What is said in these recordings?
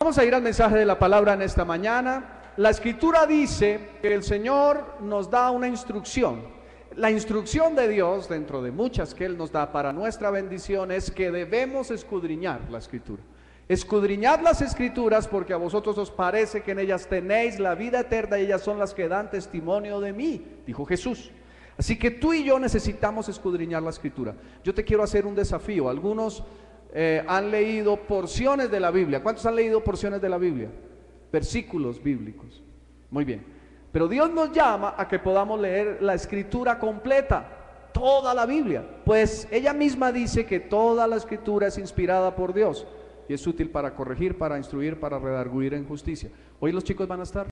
Vamos a ir al mensaje de la palabra en esta mañana. La escritura dice que el Señor nos da una instrucción. La instrucción de Dios, dentro de muchas que Él nos da para nuestra bendición, es que debemos escudriñar la escritura. Escudriñad las escrituras porque a vosotros os parece que en ellas tenéis la vida eterna y ellas son las que dan testimonio de mí, dijo Jesús. Así que tú y yo necesitamos escudriñar la escritura. Yo te quiero hacer un desafío. Algunos han leído porciones de la Biblia. ¿Cuántos han leído porciones de la Biblia? Versículos bíblicos. Muy bien. Pero Dios nos llama a que podamos leer la escritura completa, toda la Biblia. Pues ella misma dice que toda la escritura es inspirada por Dios y es útil para corregir, para instruir, para redarguir en justicia. ¿Hoy los chicos van a estar?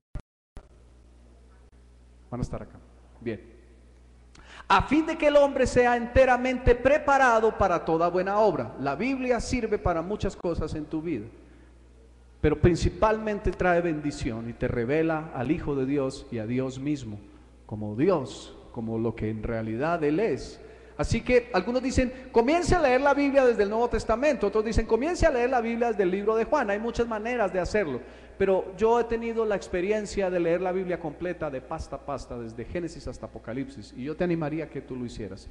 Van a estar acá. Bien. A fin de que el hombre sea enteramente preparado para toda buena obra. La Biblia sirve para muchas cosas en tu vida, pero principalmente trae bendición y te revela al Hijo de Dios y a Dios mismo, como Dios, como lo que en realidad Él es. Así que algunos dicen, comience a leer la Biblia desde el Nuevo Testamento, otros dicen, comience a leer la Biblia desde el libro de Juan. Hay muchas maneras de hacerlo, pero yo he tenido la experiencia de leer la Biblia completa de pasta a pasta, desde Génesis hasta Apocalipsis, y yo te animaría a que tú lo hicieras.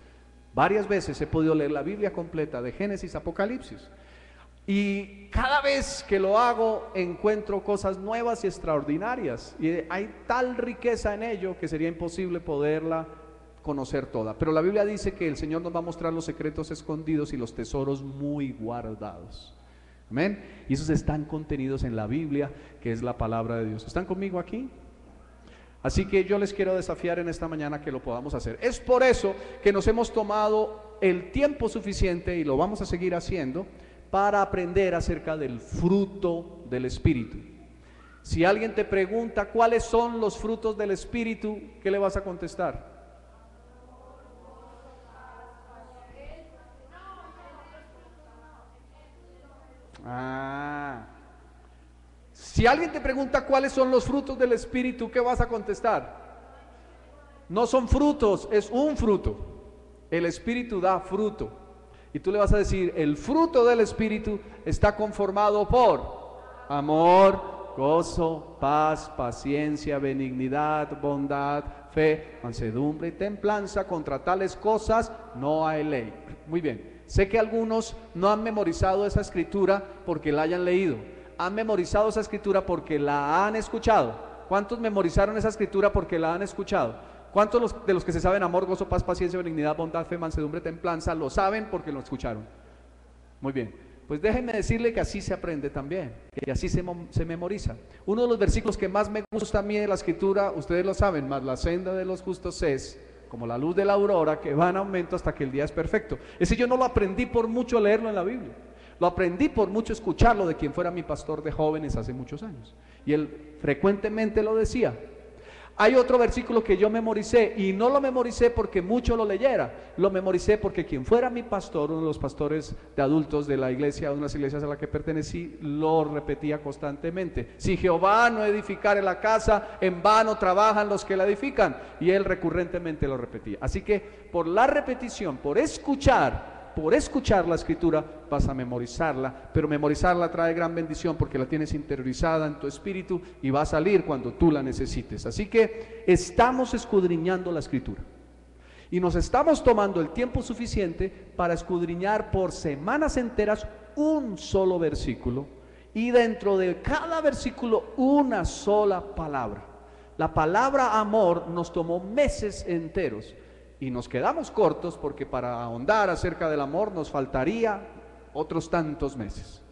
Varias veces he podido leer la Biblia completa de Génesis a Apocalipsis, y cada vez que lo hago encuentro cosas nuevas y extraordinarias, y hay tal riqueza en ello que sería imposible poderla conocer toda. Pero la Biblia dice que el Señor nos va a mostrar los secretos escondidos y los tesoros muy guardados. Amén. Y esos están contenidos en la Biblia, que es la palabra de Dios. ¿Están conmigo aquí? Así que yo les quiero desafiar en esta mañana que lo podamos hacer. Es por eso que nos hemos tomado el tiempo suficiente, y lo vamos a seguir haciendo, para aprender acerca del fruto del Espíritu. Si alguien te pregunta cuáles son los frutos del Espíritu, ¿qué le vas a contestar? Si alguien te pregunta cuáles son los frutos del Espíritu, ¿qué vas a contestar? No son frutos, es un fruto. El Espíritu da fruto. Y tú le vas a decir, el fruto del Espíritu está conformado por amor, gozo, paz, paciencia, benignidad, bondad, fe, mansedumbre y templanza. Contra tales cosas no hay ley. Muy bien. Sé que algunos no han memorizado esa escritura porque la hayan leído. Han memorizado esa escritura porque la han escuchado. ¿Cuántos memorizaron esa escritura porque la han escuchado? ¿Cuántos de los que se saben amor, gozo, paz, paciencia, benignidad, bondad, fe, mansedumbre, templanza lo saben porque lo escucharon? Muy bien. Pues déjenme decirle que así se aprende también, que así se memoriza. Uno de los versículos que más me gusta a mí de la escritura, ustedes lo saben, más la senda de los justos es como la luz de la aurora, que va en aumento hasta que el día es perfecto. Ese yo no lo aprendí por mucho leerlo en la Biblia, lo aprendí por mucho escucharlo de quien fuera mi pastor de jóvenes hace muchos años, y él frecuentemente lo decía. Hay otro versículo que yo memoricé, y no lo memoricé porque mucho lo leyera, lo memoricé porque quien fuera mi pastor, uno de los pastores de adultos de la iglesia, de unas iglesias a la que pertenecí, lo repetía constantemente. Si Jehová no edificare la casa, en vano trabajan los que la edifican. Y él recurrentemente lo repetía. Así que por la repetición, por escuchar la escritura, vas a memorizarla, pero memorizarla trae gran bendición porque la tienes interiorizada en tu espíritu y va a salir cuando tú la necesites. Así que estamos escudriñando la escritura y nos estamos tomando el tiempo suficiente para escudriñar por semanas enteras un solo versículo, y dentro de cada versículo una sola palabra. La palabra amor nos tomó meses enteros, y nos quedamos cortos porque para ahondar acerca del amor nos faltaría otros tantos meses.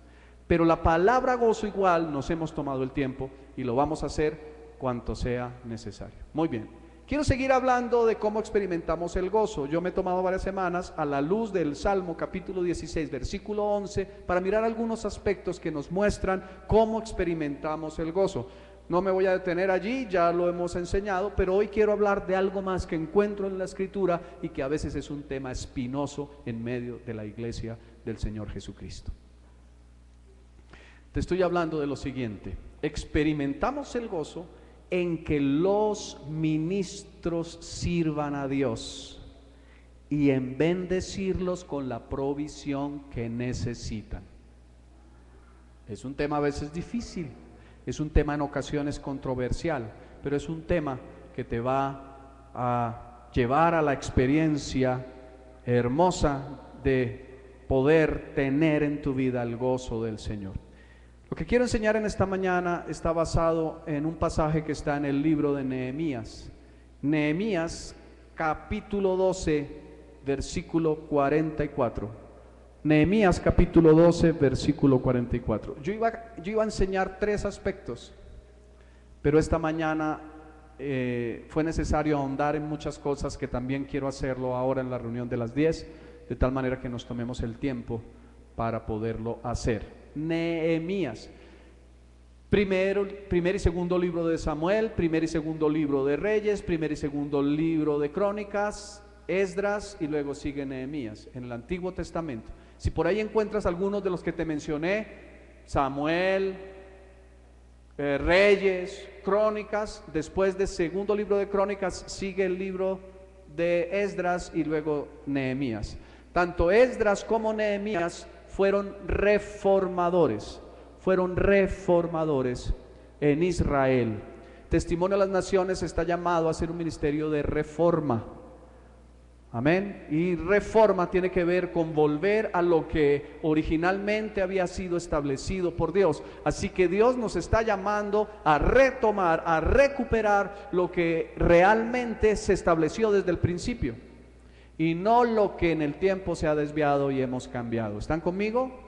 Pero la palabra gozo igual nos hemos tomado el tiempo y lo vamos a hacer cuanto sea necesario. Muy bien, quiero seguir hablando de cómo experimentamos el gozo. Yo me he tomado varias semanas a la luz del Salmo capítulo 16, versículo 11, para mirar algunos aspectos que nos muestran cómo experimentamos el gozo. No me voy a detener allí, ya lo hemos enseñado, pero hoy quiero hablar de algo más que encuentro en la escritura y que a veces es un tema espinoso en medio de la iglesia del Señor Jesucristo. Te estoy hablando de lo siguiente: experimentamos el gozo en que los ministros sirvan a Dios y en bendecirlos con la provisión que necesitan. Es un tema a veces difícil, es un tema en ocasiones controversial, pero es un tema que te va a llevar a la experiencia hermosa de poder tener en tu vida el gozo del Señor. Lo que quiero enseñar en esta mañana está basado en un pasaje que está en el libro de Nehemías. Nehemías capítulo 12, versículo 44. Nehemías capítulo 12, versículo 44. Yo iba a enseñar 3 aspectos, pero esta mañana fue necesario ahondar en muchas cosas que también quiero hacerlo ahora en la reunión de las 10, de tal manera que nos tomemos el tiempo para poderlo hacer. Nehemías, primer y segundo libro de Samuel, primer y segundo libro de Reyes, primer y segundo libro de Crónicas, Esdras, y luego sigue Nehemías en el Antiguo Testamento. Si por ahí encuentras algunos de los que te mencioné, Samuel, Reyes, Crónicas, después del segundo libro de Crónicas sigue el libro de Esdras y luego Nehemías. Tanto Esdras como Nehemías fueron reformadores en Israel. Testimonio de las Naciones está llamado a hacer un ministerio de reforma. Amén. Y reforma tiene que ver con volver a lo que originalmente había sido establecido por Dios. Así que Dios nos está llamando a retomar, a recuperar lo que realmente se estableció desde el principio, y no lo que en el tiempo se ha desviado y hemos cambiado. ¿Están conmigo?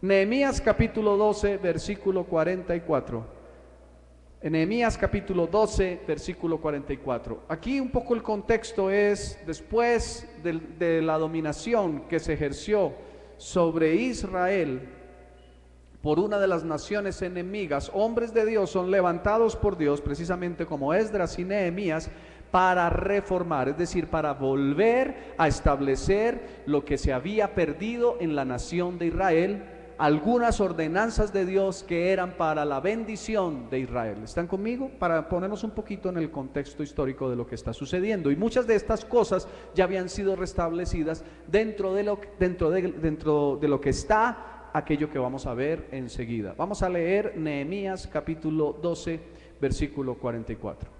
Nehemías capítulo 12, versículo 44. En Nehemías capítulo 12, versículo 44. Aquí un poco el contexto es después de la dominación que se ejerció sobre Israel por una de las naciones enemigas. Hombres de Dios son levantados por Dios, precisamente como Esdras y Nehemías, para reformar, es decir, para volver a establecer lo que se había perdido en la nación de Israel, algunas ordenanzas de Dios que eran para la bendición de Israel. ¿Están conmigo? Para ponernos un poquito en el contexto histórico de lo que está sucediendo. Y muchas de estas cosas ya habían sido restablecidas dentro de lo que está aquello que vamos a ver enseguida. Vamos a leer Nehemías capítulo 12, versículo 44.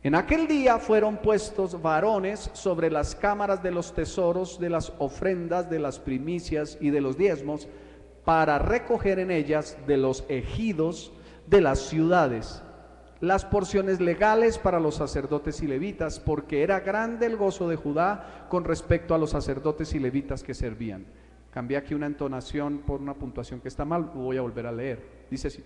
En aquel día fueron puestos varones sobre las cámaras de los tesoros, de las ofrendas, de las primicias y de los diezmos, para recoger en ellas de los ejidos de las ciudades las porciones legales para los sacerdotes y levitas, porque era grande el gozo de Judá con respecto a los sacerdotes y levitas que servían. Cambié aquí una entonación por una puntuación que está mal, lo voy a volver a leer. Dice así: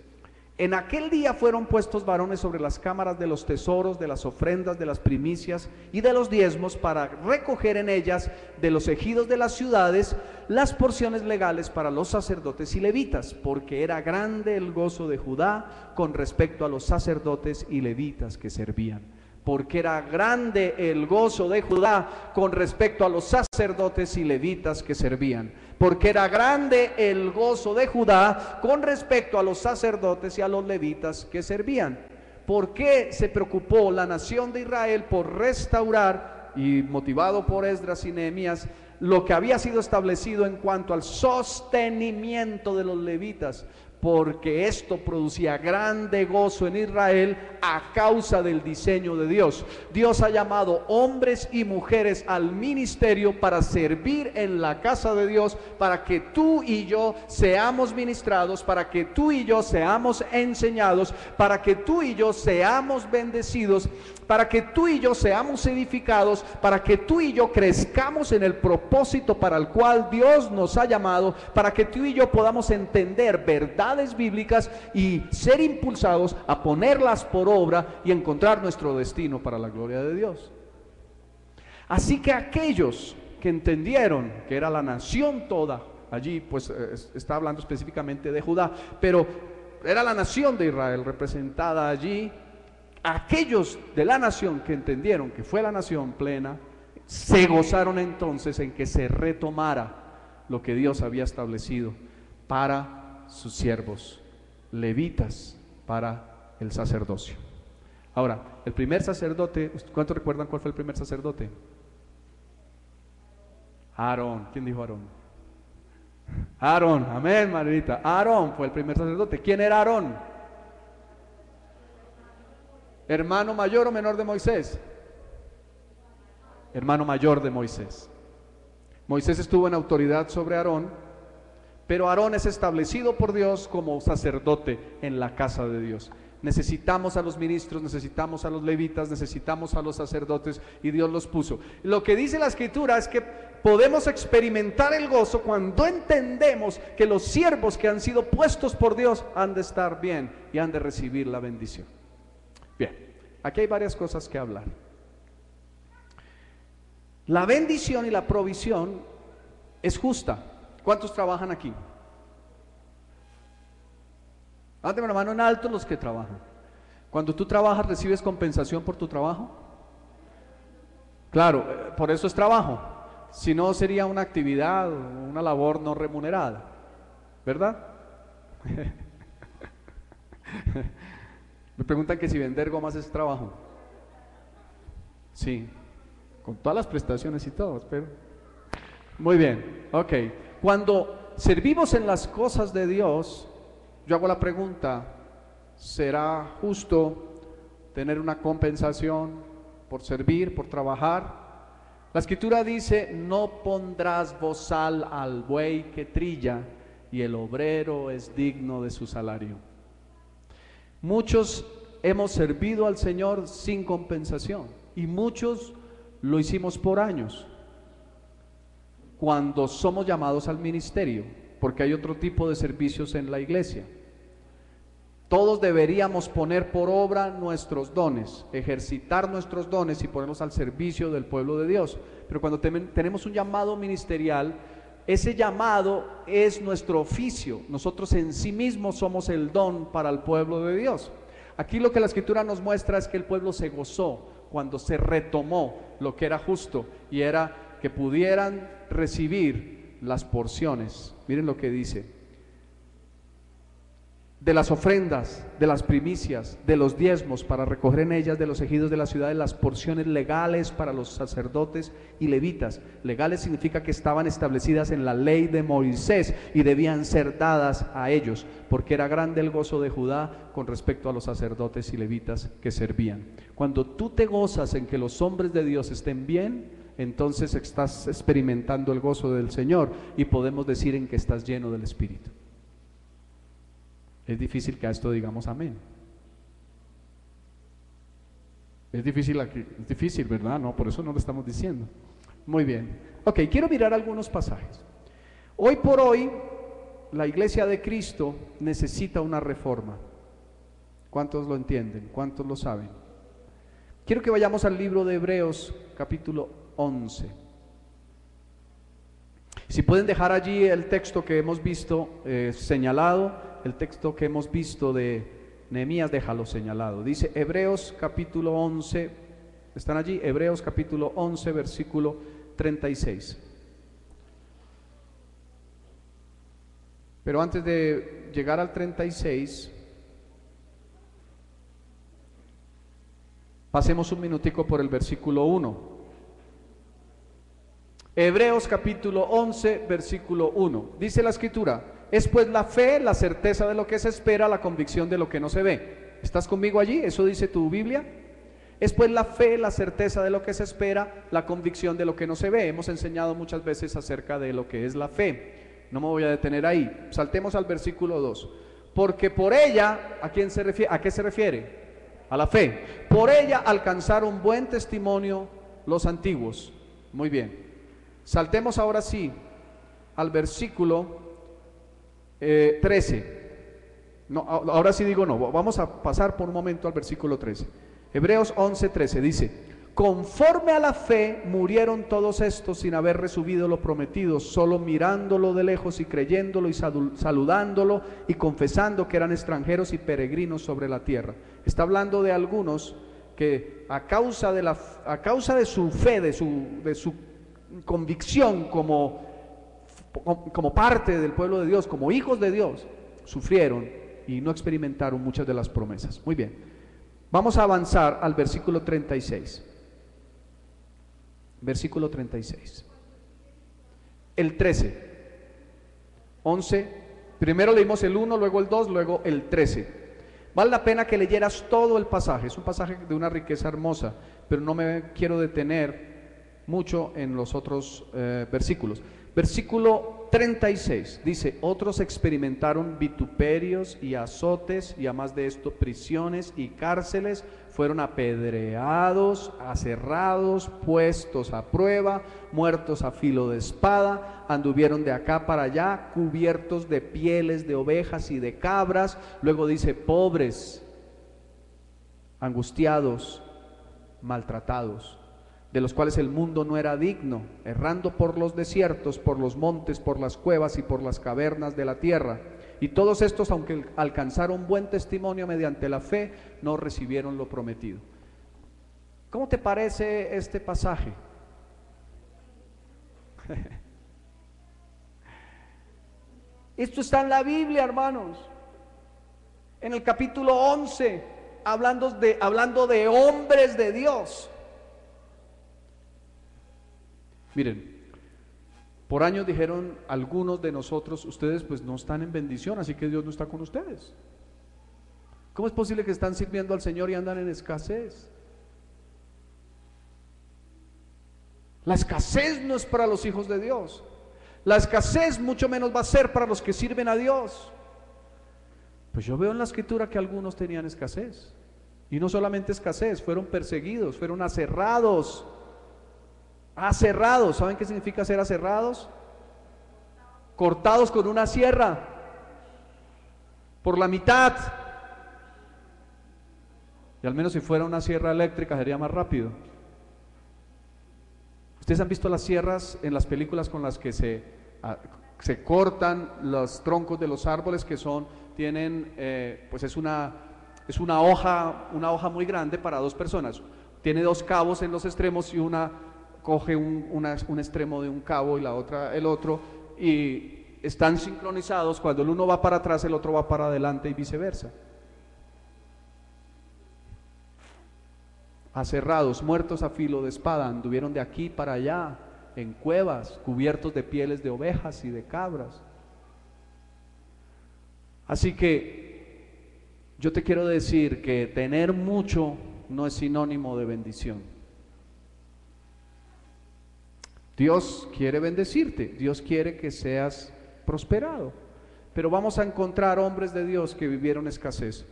en aquel día fueron puestos varones sobre las cámaras de los tesoros, de las ofrendas, de las primicias y de los diezmos, para recoger en ellas de los ejidos de las ciudades las porciones legales para los sacerdotes y levitas, porque era grande el gozo de Judá con respecto a los sacerdotes y levitas que servían. Porque era grande el gozo de Judá con respecto a los sacerdotes y levitas que servían. Porque era grande el gozo de Judá con respecto a los sacerdotes y a los levitas que servían. ¿Por qué se preocupó la nación de Israel por restaurar, y motivado por Esdras y Nehemías, lo que había sido establecido en cuanto al sostenimiento de los levitas? Porque esto producía grande gozo en Israel a causa del diseño de Dios. Dios ha llamado hombres y mujeres al ministerio para servir en la casa de Dios, para que tú y yo seamos ministrados, para que tú y yo seamos enseñados, para que tú y yo seamos bendecidos, para que tú y yo seamos edificados, para que tú y yo crezcamos en el propósito para el cual Dios nos ha llamado, para que tú y yo podamos entender verdades bíblicas y ser impulsados a ponerlas por obra y encontrar nuestro destino para la gloria de Dios. Así que aquellos que entendieron que era la nación toda, allí pues está hablando específicamente de Judá, pero era la nación de Israel representada allí. Aquellos de la nación que entendieron que fue la nación plena, se gozaron entonces en que se retomara lo que Dios había establecido para sus siervos levitas, para el sacerdocio. Ahora, el primer sacerdote, ¿cuántos recuerdan cuál fue el primer sacerdote? Aarón. ¿Quién dijo Aarón? Aarón, amén, Margarita. Aarón fue el primer sacerdote. ¿Quién era Aarón? ¿Hermano mayor o menor de Moisés? Hermano mayor de Moisés. Moisés estuvo en autoridad sobre Aarón, pero Aarón es establecido por Dios como sacerdote en la casa de Dios. Necesitamos a los ministros, necesitamos a los levitas, necesitamos a los sacerdotes, y Dios los puso. Lo que dice la Escritura es que podemos experimentar el gozo cuando entendemos que los siervos que han sido puestos por Dios han de estar bien y han de recibir la bendición. Bien, aquí hay varias cosas que hablar. La bendición y la provisión es justa. ¿Cuántos trabajan aquí? Levanten la mano en alto los que trabajan. Cuando tú trabajas, ¿recibes compensación por tu trabajo? Claro, por eso es trabajo. Si no, sería una actividad o una labor no remunerada, ¿verdad? Me preguntan que si vender gomas es trabajo. Sí, con todas las prestaciones y todo, pero muy bien, ok. Cuando servimos en las cosas de Dios, yo hago la pregunta, ¿será justo tener una compensación por servir, por trabajar? La Escritura dice, no pondrás bozal al buey que trilla, y el obrero es digno de su salario. Muchos hemos servido al Señor sin compensación, y muchos lo hicimos por años. Cuando somos llamados al ministerio, porque hay otro tipo de servicios en la iglesia, todos deberíamos poner por obra nuestros dones, ejercitar nuestros dones y ponerlos al servicio del pueblo de Dios. Pero cuando tenemos un llamado ministerial, ese llamado es nuestro oficio. Nosotros en sí mismos somos el don para el pueblo de Dios. Aquí lo que la Escritura nos muestra es que el pueblo se gozó cuando se retomó lo que era justo, y era que pudieran recibir las porciones. Miren lo que dice: de las ofrendas, de las primicias, de los diezmos, para recoger en ellas de los ejidos de la ciudad las porciones legales para los sacerdotes y levitas. Legales significa que estaban establecidas en la ley de Moisés y debían ser dadas a ellos, porque era grande el gozo de Judá con respecto a los sacerdotes y levitas que servían. Cuando tú te gozas en que los hombres de Dios estén bien, entonces estás experimentando el gozo del Señor, y podemos decir en que estás lleno del Espíritu. Es difícil que a esto digamos amén. Es difícil, ¿verdad? No, por eso no lo estamos diciendo. Muy bien. Ok, quiero mirar algunos pasajes. Hoy por hoy, la iglesia de Cristo necesita una reforma. ¿Cuántos lo entienden? ¿Cuántos lo saben? Quiero que vayamos al libro de Hebreos, capítulo 11. Si pueden dejar allí el texto que hemos visto señalado, el texto que hemos visto de Nehemías, déjalo señalado. Dice Hebreos capítulo 11, ¿están allí? Hebreos capítulo 11, versículo 36. Pero antes de llegar al 36, pasemos un minutico por el versículo 1. Hebreos capítulo 11, versículo 1. Dice la Escritura: es pues la fe, la certeza de lo que se espera, la convicción de lo que no se ve. ¿Estás conmigo allí? ¿Eso dice tu Biblia? Es pues la fe, la certeza de lo que se espera, la convicción de lo que no se ve. Hemos enseñado muchas veces acerca de lo que es la fe. No me voy a detener ahí. Saltemos al versículo 2. Porque por ella, ¿a quién se refiere? ¿A qué se refiere? A la fe. Por ella alcanzaron buen testimonio los antiguos. Muy bien. Saltemos ahora sí al versículo 13. No, ahora sí digo no, vamos a pasar por un momento al versículo 13. Hebreos 11, 13 dice: conforme a la fe murieron todos estos sin haber recibido lo prometido, solo mirándolo de lejos y creyéndolo y saludándolo y confesando que eran extranjeros y peregrinos sobre la tierra. Está hablando de algunos que a causa de su fe, de su convicción como parte del pueblo de Dios, como hijos de Dios, sufrieron y no experimentaron muchas de las promesas. Muy bien, vamos a avanzar al versículo 36. Versículo 36. El 13. 11. Primero leímos el 1, luego el 2, luego el 13. Vale la pena que leyeras todo el pasaje. Es un pasaje de una riqueza hermosa, pero no me quiero detener mucho en los otros versículos. Versículo 36 dice: otros experimentaron vituperios y azotes, y además de esto prisiones y cárceles, fueron apedreados, aserrados, puestos a prueba, muertos a filo de espada, anduvieron de acá para allá, cubiertos de pieles de ovejas y de cabras. Luego dice: pobres, angustiados, maltratados, de los cuales el mundo no era digno, errando por los desiertos, por los montes, por las cuevas y por las cavernas de la tierra. Y todos estos, aunque alcanzaron buen testimonio mediante la fe, no recibieron lo prometido. ¿Cómo te parece este pasaje? Esto está en la Biblia, hermanos. En el capítulo 11, hablando de hombres de Dios. Miren, por años dijeron algunos de nosotros: ustedes pues no están en bendición, así que Dios no está con ustedes. ¿Cómo es posible que están sirviendo al Señor y andan en escasez? La escasez no es para los hijos de Dios. La escasez mucho menos va a ser para los que sirven a Dios. Pues yo veo en la Escritura que algunos tenían escasez. Y no solamente escasez, fueron perseguidos, fueron aserrados. Aserrados, ¿saben qué significa ser aserrados? Cortados con una sierra por la mitad. Y al menos si fuera una sierra eléctrica sería más rápido. Ustedes han visto las sierras en las películas con las que se cortan los troncos de los árboles, que tienen, pues es una hoja muy grande para dos personas. Tiene dos cabos en los extremos y una coge un extremo de un cabo y la otra el otro, y están sincronizados. Cuando el uno va para atrás, el otro va para adelante y viceversa. Aserrados, muertos a filo de espada, anduvieron de aquí para allá, en cuevas, cubiertos de pieles de ovejas y de cabras. Así que yo te quiero decir que tener mucho no es sinónimo de bendición. Dios quiere bendecirte, Dios quiere que seas prosperado, pero vamos a encontrar hombres de Dios que vivieron escasez.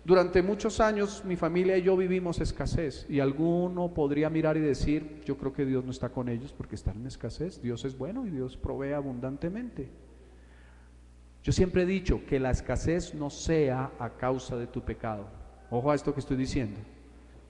Durante muchos años mi familia y yo vivimos escasez, y alguno podría mirar y decir: yo creo que Dios no está con ellos porque están en escasez. Dios es bueno y Dios provee abundantemente. Yo siempre he dicho que la escasez no sea a causa de tu pecado. Ojo a esto que estoy diciendo.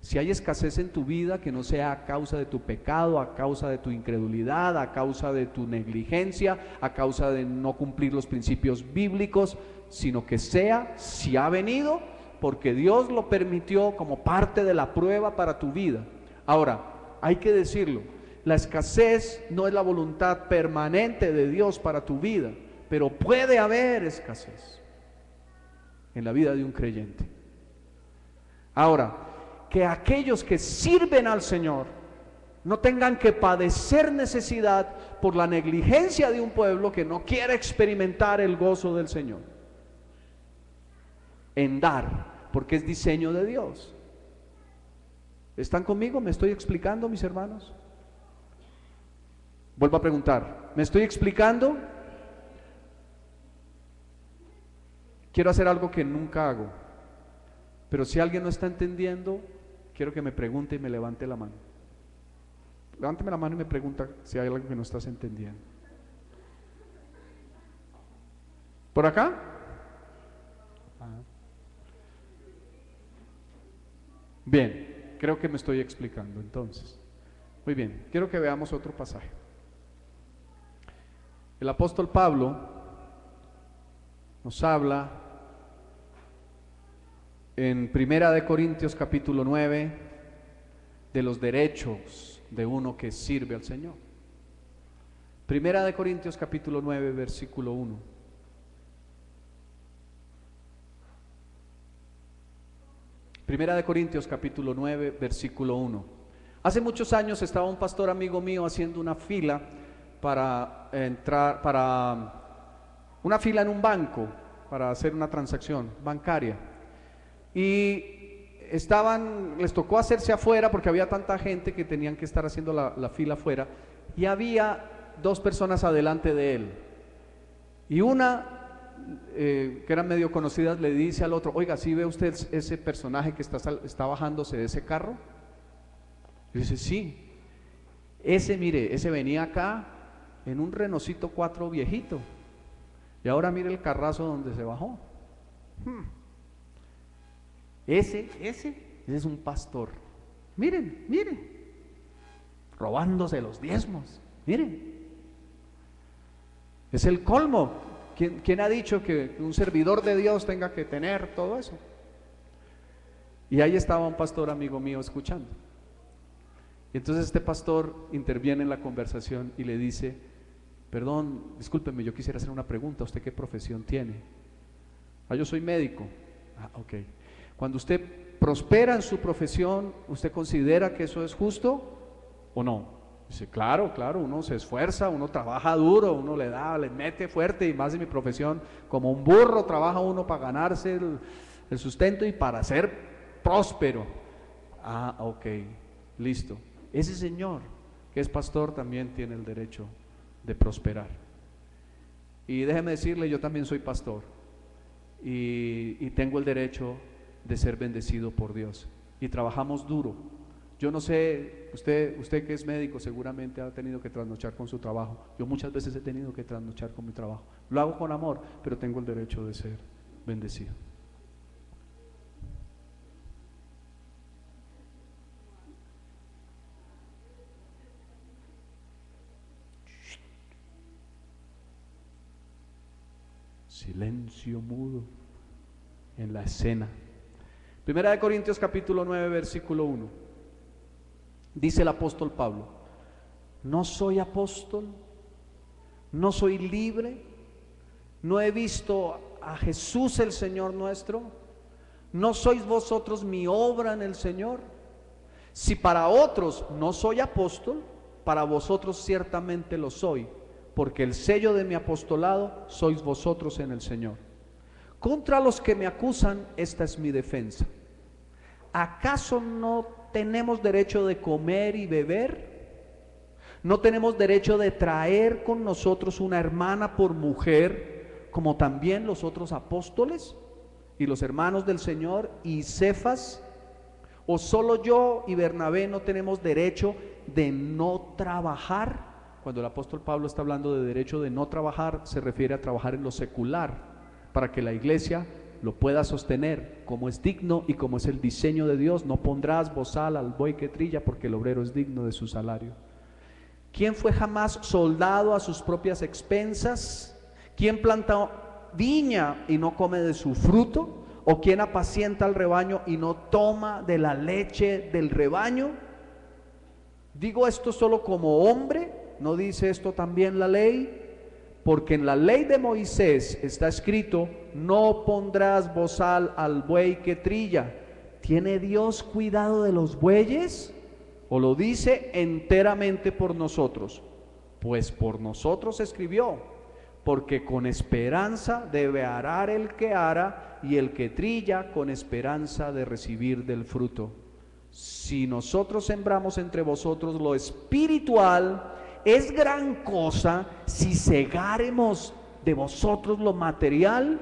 Si hay escasez en tu vida, que no sea a causa de tu pecado, a causa de tu incredulidad, a causa de tu negligencia, a causa de no cumplir los principios bíblicos, sino que sea, si ha venido, porque Dios lo permitió como parte de la prueba para tu vida. Ahora, hay que decirlo, la escasez no es la voluntad permanente de Dios para tu vida, pero puede haber escasez en la vida de un creyente. Ahora, que aquellos que sirven al Señor no tengan que padecer necesidad por la negligencia de un pueblo que no quiere experimentar el gozo del Señor en dar, porque es diseño de Dios. ¿Están conmigo? ¿Me estoy explicando, mis hermanos? Vuelvo a preguntar, ¿me estoy explicando? Quiero hacer algo que nunca hago, pero si alguien no está entendiendo, quiero que me pregunte y me levante la mano. Levánteme la mano y me pregunta si hay algo que no estás entendiendo. ¿Por acá? Bien, creo que me estoy explicando entonces. Muy bien, quiero que veamos otro pasaje. El apóstol Pablo nos habla en Primera de Corintios capítulo 9 de los derechos de uno que sirve al Señor. Primera de Corintios capítulo 9 versículo 1. Primera de Corintios capítulo 9 versículo 1. Hace muchos años estaba un pastor amigo mío haciendo una fila para entrar, para una fila en un banco para hacer una transacción bancaria. Y les tocó hacerse afuera porque había tanta gente que tenían que estar haciendo la fila afuera. Y había dos personas adelante de él. Y una, que eran medio conocidas, le dice al otro: oiga, ¿sí ve usted ese personaje que está bajándose de ese carro? Y dice: sí. Mire, ese venía acá en un Renault 4 viejito. Y ahora mire el carrazo donde se bajó. Ese es un pastor. Miren, robándose los diezmos. Miren, es el colmo. ¿Quién ha dicho que un servidor de Dios tenga que tener todo eso? Y ahí estaba un pastor amigo mío escuchando. Y entonces este pastor interviene en la conversación y le dice: perdón, discúlpeme, yo quisiera hacer una pregunta. ¿Usted qué profesión tiene? Yo soy médico. Ok. Cuando usted prospera en su profesión, ¿usted considera que eso es justo o no? Dice: claro, uno se esfuerza, uno trabaja duro, uno le mete fuerte, y más en mi profesión, como un burro trabaja uno para ganarse el sustento y para ser próspero. Ok, listo. Ese señor que es pastor también tiene el derecho de prosperar. Y déjeme decirle, yo también soy pastor y tengo el derecho de ser bendecido por Dios, y trabajamos duro. Yo no sé, usted que es médico seguramente ha tenido que trasnochar con su trabajo. Yo muchas veces he tenido que trasnochar con mi trabajo. Lo hago con amor, pero tengo el derecho de ser bendecido. Silencio mudo en la escena. Primera de Corintios capítulo 9 versículo 1. Dice el apóstol Pablo: no soy apóstol, no soy libre, no he visto a Jesús el Señor nuestro, no sois vosotros mi obra en el Señor. Si para otros no soy apóstol, para vosotros ciertamente lo soy, porque el sello de mi apostolado sois vosotros en el Señor. Contra los que me acusan, esta es mi defensa. ¿Acaso no tenemos derecho de comer y beber? ¿No tenemos derecho de traer con nosotros una hermana por mujer, como también los otros apóstoles y los hermanos del Señor y Cefas? ¿O solo yo y Bernabé no tenemos derecho de no trabajar? Cuando el apóstol Pablo está hablando de derecho de no trabajar, se refiere a trabajar en lo secular, para que la iglesia lo pueda sostener como es digno y como es el diseño de Dios. No pondrás bozal al buey que trilla, porque el obrero es digno de su salario. ¿Quién fue jamás soldado a sus propias expensas? ¿Quién planta viña y no come de su fruto? ¿O quién apacienta al rebaño y no toma de la leche del rebaño? Digo esto solo como hombre, ¿no dice esto también la ley? Porque en la ley de Moisés está escrito: no pondrás bozal al buey que trilla. ¿Tiene Dios cuidado de los bueyes? ¿O lo dice enteramente por nosotros? Pues por nosotros escribió: porque con esperanza debe arar el que ara, y el que trilla con esperanza de recibir del fruto. Si nosotros sembramos entre vosotros lo espiritual, es gran cosa si segáremos de vosotros lo material.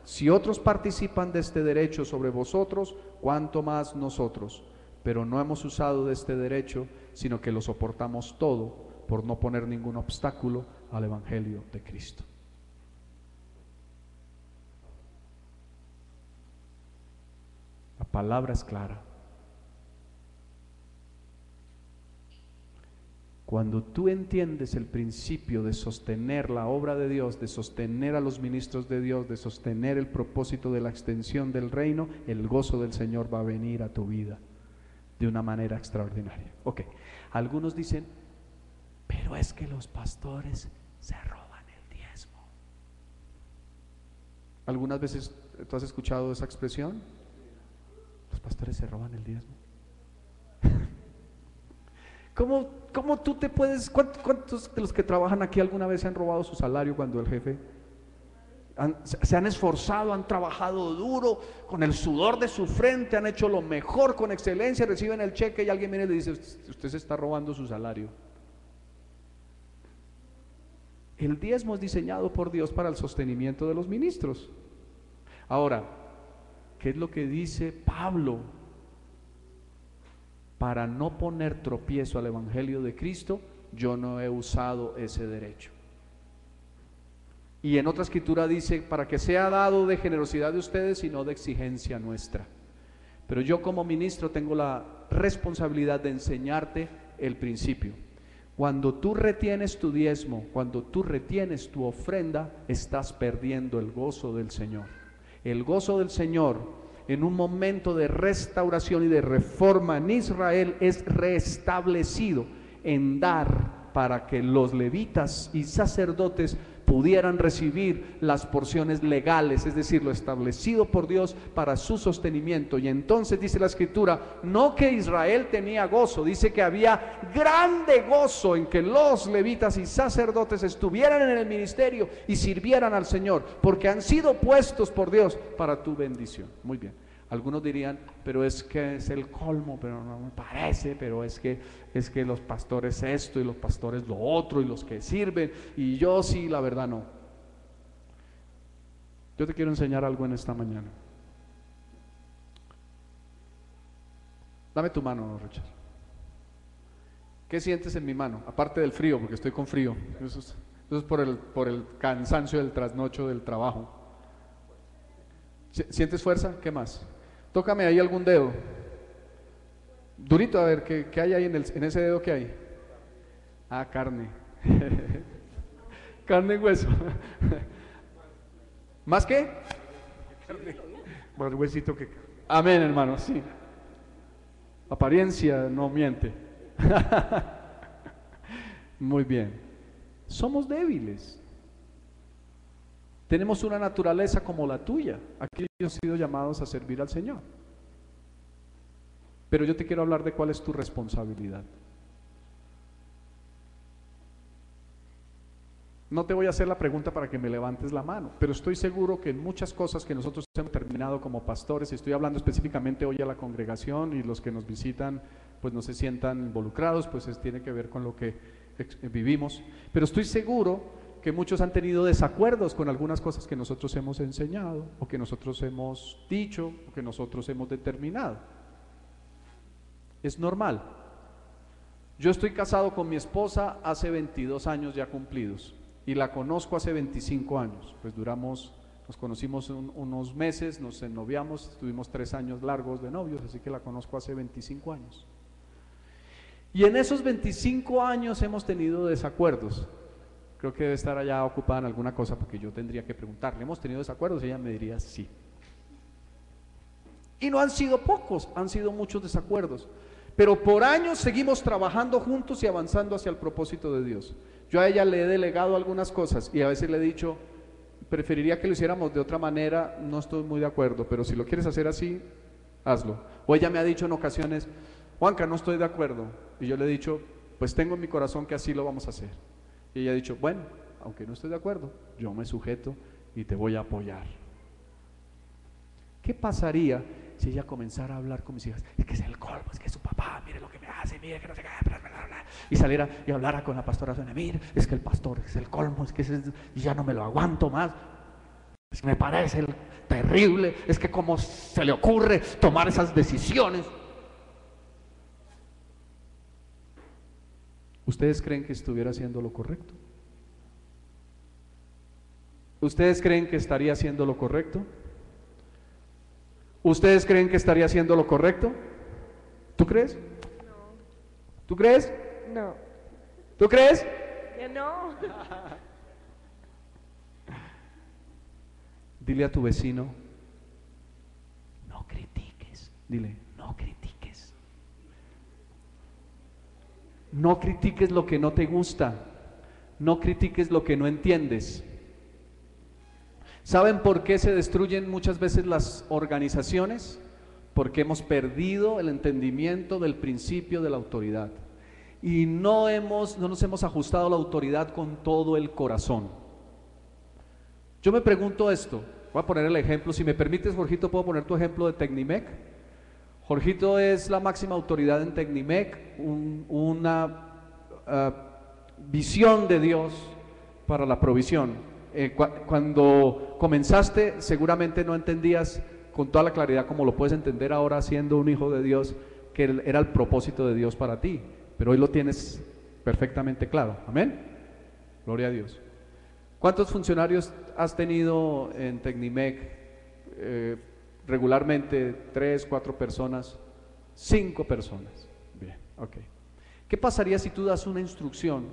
Si otros participan de este derecho sobre vosotros, cuánto más nosotros. Pero no hemos usado de este derecho, sino que lo soportamos todo, por no poner ningún obstáculo al evangelio de Cristo. La palabra es clara. Cuando tú entiendes el principio de sostener la obra de Dios, de sostener a los ministros de Dios, de sostener el propósito de la extensión del reino, el gozo del Señor va a venir a tu vida de una manera extraordinaria. Ok, algunos dicen: pero es que los pastores se roban el diezmo. ¿Algunas veces tú has escuchado esa expresión? Los pastores se roban el diezmo. ¿Cómo tú te puedes? ¿Cuántos de los que trabajan aquí alguna vez se han robado su salario cuando el jefe Se han esforzado, han trabajado duro, con el sudor de su frente, han hecho lo mejor, con excelencia, reciben el cheque y alguien viene y le dice: usted se está robando su salario. El diezmo es diseñado por Dios para el sostenimiento de los ministros. Ahora, ¿qué es lo que dice Pablo? Para no poner tropiezo al evangelio de Cristo, yo no he usado ese derecho. Y en otra escritura dice: para que sea dado de generosidad de ustedes y no de exigencia nuestra. Pero yo como ministro tengo la responsabilidad de enseñarte el principio. Cuando tú retienes tu diezmo, cuando tú retienes tu ofrenda, estás perdiendo el gozo del Señor. El gozo del Señor en un momento de restauración y de reforma en Israel es restablecido en dar, para que los levitas y sacerdotes pudieran recibir las porciones legales, es decir, lo establecido por Dios para su sostenimiento. Y entonces dice la escritura, no que Israel tenía gozo, dice que había grande gozo en que los levitas y sacerdotes estuvieran en el ministerio y sirvieran al Señor, porque han sido puestos por Dios para tu bendición. Muy bien. Algunos dirían: pero es que es el colmo, pero no me parece, pero es que los pastores esto y los pastores lo otro y los que sirven, y yo sí, la verdad no. Yo te quiero enseñar algo en esta mañana. Dame tu mano, Richard. ¿Qué sientes en mi mano? Aparte del frío, porque estoy con frío. Eso es por el cansancio del trasnocho del trabajo. ¿Sientes fuerza? ¿Qué más? Tócame ahí algún dedo. Durito, a ver, ¿qué hay ahí en ese dedo? ¿Qué hay? Ah, carne. Carne y hueso. ¿Más qué? Carne. Más huesito que... Amén, hermano, sí. Apariencia no miente. Muy bien. Somos débiles. Tenemos una naturaleza como la tuya. Aquí hemos sido llamados a servir al Señor. Pero yo te quiero hablar de cuál es tu responsabilidad. No te voy a hacer la pregunta para que me levantes la mano, pero estoy seguro que en muchas cosas que nosotros hemos terminado como pastores, y estoy hablando específicamente hoy a la congregación, y los que nos visitan pues no se sientan involucrados, pues tiene que ver con lo que vivimos, pero estoy seguro que muchos han tenido desacuerdos con algunas cosas que nosotros hemos enseñado, o que nosotros hemos dicho, o que nosotros hemos determinado. Es normal. Yo estoy casado con mi esposa hace 22 años ya cumplidos, y la conozco hace 25 años, pues nos conocimos unos meses, nos ennoviamos, estuvimos 3 años largos de novios, así que la conozco hace 25 años. Y en esos 25 años hemos tenido desacuerdos. Creo que debe estar allá ocupada en alguna cosa, porque yo tendría que preguntarle: ¿hemos tenido desacuerdos? Y ella me diría sí. Y no han sido pocos, han sido muchos desacuerdos. Pero por años seguimos trabajando juntos y avanzando hacia el propósito de Dios. Yo a ella le he delegado algunas cosas y a veces le he dicho: preferiría que lo hiciéramos de otra manera, no estoy muy de acuerdo, pero si lo quieres hacer así, hazlo. O ella me ha dicho en ocasiones: Juanca, no estoy de acuerdo. Y yo le he dicho: pues tengo en mi corazón que así lo vamos a hacer. Y ella ha dicho: bueno, aunque no estoy de acuerdo, yo me sujeto y te voy a apoyar. ¿Qué pasaría si ella comenzara a hablar con mis hijas? Es que es el colmo, es que su papá, mire lo que me hace, mire que no sé qué, bla, bla, bla, bla. Y saliera y hablara con la pastora Sonia: mire, es que el pastor es el colmo, es que y ya no me lo aguanto más. Es que me parece terrible, es que cómo se le ocurre tomar esas decisiones. ¿Ustedes creen que estuviera haciendo lo correcto? ¿Ustedes creen que estaría haciendo lo correcto? ¿Ustedes creen que estaría haciendo lo correcto? ¿Tú crees? No. ¿Tú crees? No. ¿Tú crees? Que no. Dile a tu vecino: no critiques. Dile: no critiques. No critiques lo que no te gusta. No critiques lo que no entiendes. ¿Saben por qué se destruyen muchas veces las organizaciones? Porque hemos perdido el entendimiento del principio de la autoridad y no nos hemos ajustado a la autoridad con todo el corazón. Yo me pregunto esto, voy a poner el ejemplo, si me permites, Jorgito, ¿puedo poner tu ejemplo de Tecnimec? Jorgito es la máxima autoridad en Tecnimec, una visión de Dios para la provisión. Cuando comenzaste seguramente no entendías con toda la claridad como lo puedes entender ahora siendo un hijo de Dios, que era el propósito de Dios para ti, pero hoy lo tienes perfectamente claro, amén, gloria a Dios. ¿Cuántos funcionarios has tenido en Tecnimec? Regularmente 3, 4 personas, 5 personas. Bien, ok. ¿Qué pasaría si tú das una instrucción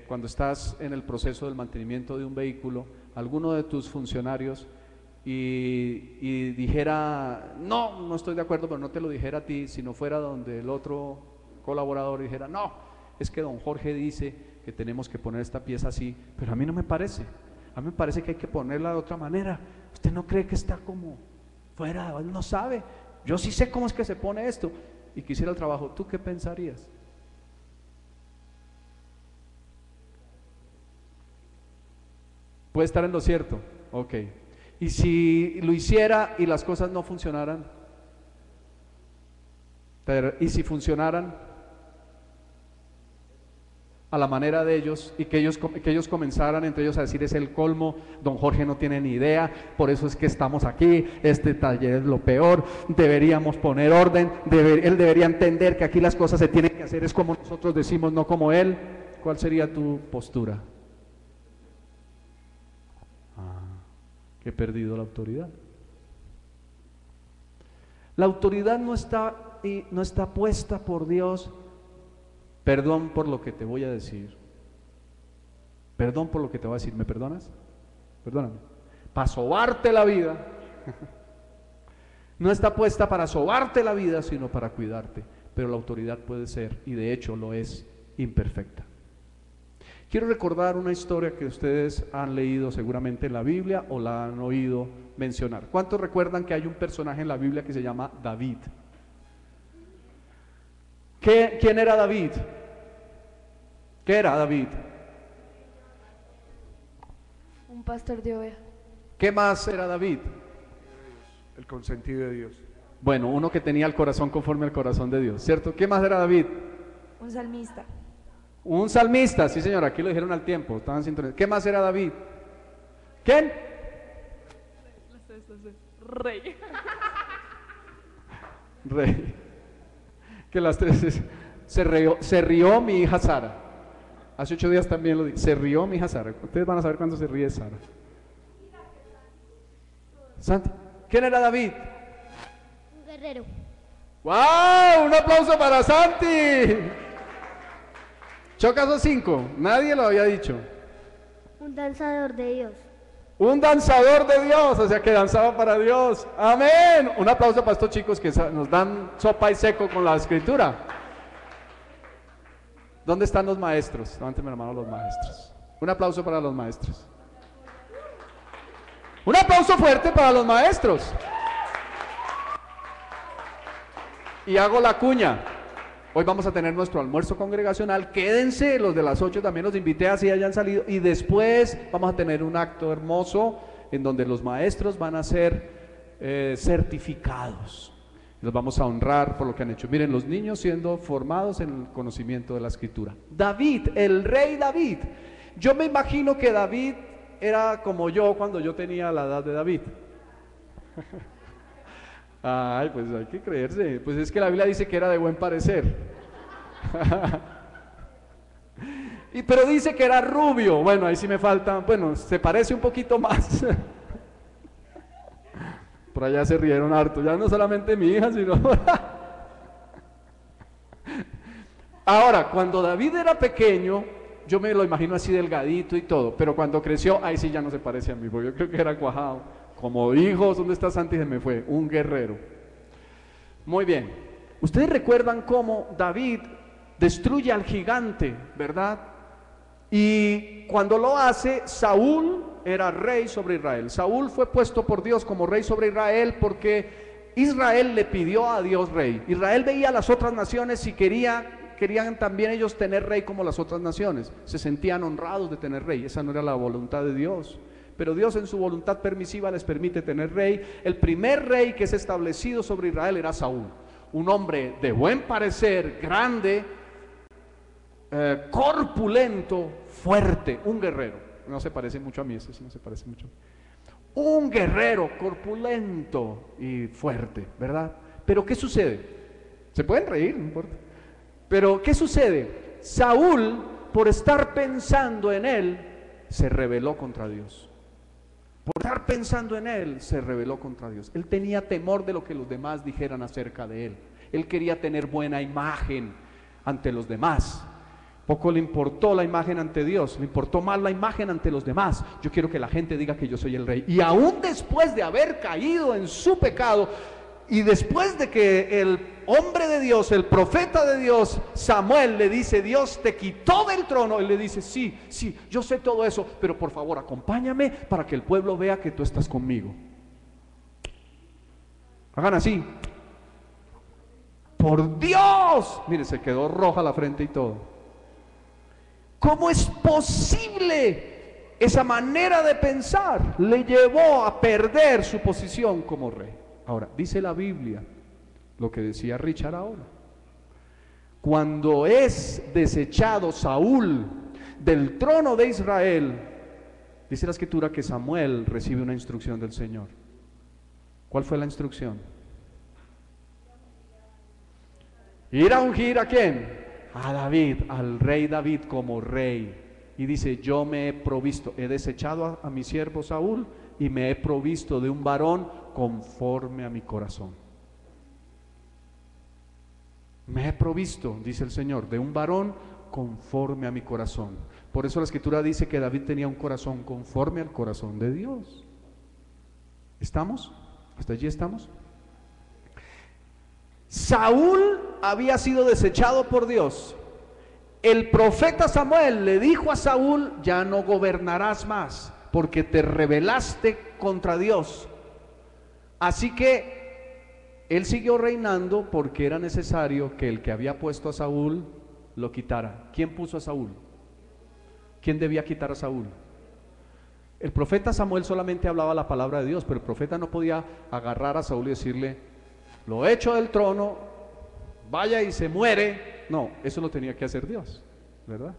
cuando estás en el proceso del mantenimiento de un vehículo a alguno de tus funcionarios y dijera, no estoy de acuerdo, pero no te lo dijera a ti, sino fuera donde el otro colaborador y dijera, no, es que don Jorge dice que tenemos que poner esta pieza así, pero a mí no me parece, a mí me parece que hay que ponerla de otra manera. ¿Usted no cree que está como fuera? Él no sabe, yo sí sé cómo es que se pone esto, y quisiera el trabajo. ¿Tú qué pensarías? Puede estar en lo cierto, ok. Y si lo hiciera y las cosas no funcionaran, y si funcionaran a la manera de ellos, y que ellos comenzaran entre ellos a decir, es el colmo, don Jorge no tiene ni idea, por eso es que estamos aquí, este taller es lo peor, deberíamos poner orden, él debería entender que aquí las cosas se tienen que hacer, es como nosotros decimos, no como él. ¿Cuál sería tu postura? Que he perdido la autoridad. La autoridad no está puesta por Dios. Perdón por lo que te voy a decir. Perdón por lo que te voy a decir. ¿Me perdonas? Perdóname. Para sobarte la vida. No está puesta para sobarte la vida, sino para cuidarte. Pero la autoridad puede ser, y de hecho lo es, imperfecta. Quiero recordar una historia que ustedes han leído seguramente en la Biblia o la han oído mencionar. ¿Cuántos recuerdan que hay un personaje en la Biblia que se llama David? ¿Quién era David? ¿Qué era David? Un pastor de ovejas. ¿Qué más era David? El consentido de Dios. Bueno, uno que tenía el corazón conforme al corazón de Dios, ¿cierto? ¿Qué más era David? Un salmista. Un salmista, sí señor, aquí lo dijeron al tiempo, estaban sintonizados. ¿Qué más era David? ¿Quién? Rey. Rey. Que las tres se rió mi hija Sara. Hace 8 días también lo dije. Se rió mi hija Sara. Ustedes van a saber cuándo se ríe Sara. Santi. ¿Quién era David? Un guerrero. ¡Wow! Un aplauso para Santi. Chocas 5. Nadie lo había dicho. Un danzador de Dios. Un danzador de Dios, o sea que danzaba para Dios. Amén. Un aplauso para estos chicos que nos dan sopa y seco con la escritura. ¿Dónde están los maestros? Levánteme la mano los maestros. Un aplauso para los maestros. Un aplauso fuerte para los maestros. Y hago la cuña. Hoy vamos a tener nuestro almuerzo congregacional. Quédense, los de las 8 también los invité, así hayan salido. Y después vamos a tener un acto hermoso en donde los maestros van a ser certificados. Los vamos a honrar por lo que han hecho. Miren, los niños siendo formados en el conocimiento de la escritura. David, el rey David. Yo me imagino que David era como yo cuando yo tenía la edad de David. Ay, pues hay que creerse. Pues es que la Biblia dice que era de buen parecer. Pero dice que era rubio. Bueno, ahí sí me falta. Bueno, se parece un poquito más. Por allá se rieron harto. Ya no solamente mi hija, sino... Ahora, cuando David era pequeño, yo me lo imagino así delgadito y todo. Pero cuando creció, ahí sí ya no se parece a mí, porque yo creo que era cuajado. Como hijos, ¿dónde está Santi? Se me fue, un guerrero. Muy bien, ustedes recuerdan cómo David destruye al gigante, ¿verdad? Y cuando lo hace, Saúl era rey sobre Israel. Saúl fue puesto por Dios como rey sobre Israel porque Israel le pidió a Dios rey. Israel veía a las otras naciones y querían también ellos tener rey como las otras naciones. Se sentían honrados de tener rey, esa no era la voluntad de Dios. pero Dios en su voluntad permisiva les permite tener rey. El primer rey que es establecido sobre Israel era Saúl, un hombre de buen parecer, grande, corpulento, fuerte, un guerrero. No se parece mucho a mí, ese sí no se parece mucho. Un guerrero corpulento y fuerte, ¿verdad? Pero ¿qué sucede? Se pueden reír, no importa. Pero ¿qué sucede? Saúl, por estar pensando en él, se rebeló contra Dios. Por estar pensando en él, se rebeló contra Dios. Él tenía temor de lo que los demás dijeran acerca de él. Él quería tener buena imagen ante los demás. Poco le importó la imagen ante Dios, le importó más la imagen ante los demás. Yo quiero que la gente diga que yo soy el rey. Y aún después de haber caído en su pecado, y después de que el hombre de Dios, el profeta de Dios, Samuel, le dice: Dios te quitó del trono, él le dice: sí, yo sé todo eso, pero por favor acompáñame para que el pueblo vea que tú estás conmigo. Hagan así. Por Dios, mire, se quedó roja la frente y todo. ¿Cómo es posible? Esa manera de pensar le llevó a perder su posición como rey. Ahora, dice la Biblia, lo que decía Richard ahora, cuando es desechado Saúl del trono de Israel, dice la Escritura que Samuel recibe una instrucción del Señor. ¿Cuál fue la instrucción? Ir a ungir ¿a quién? A David, al rey David como rey. Y dice: yo me he provisto, he desechado a mi siervo Saúl y me he provisto de un varón conforme a mi corazón. Me he provisto, dice el Señor, de un varón conforme a mi corazón. Por eso la Escritura dice que David tenía un corazón conforme al corazón de Dios. ¿Estamos? ¿Hasta allí estamos? Saúl había sido desechado por Dios. El profeta Samuel le dijo a Saúl: ya no gobernarás más, porque te rebelaste contra Dios. Así que él siguió reinando porque era necesario que el que había puesto a Saúl lo quitara. ¿Quién puso a Saúl? ¿Quién debía quitar a Saúl? El profeta Samuel solamente hablaba la palabra de Dios, pero el profeta no podía agarrar a Saúl y decirle: lo echo del trono, vaya y se muere. No, eso lo tenía que hacer Dios, ¿verdad?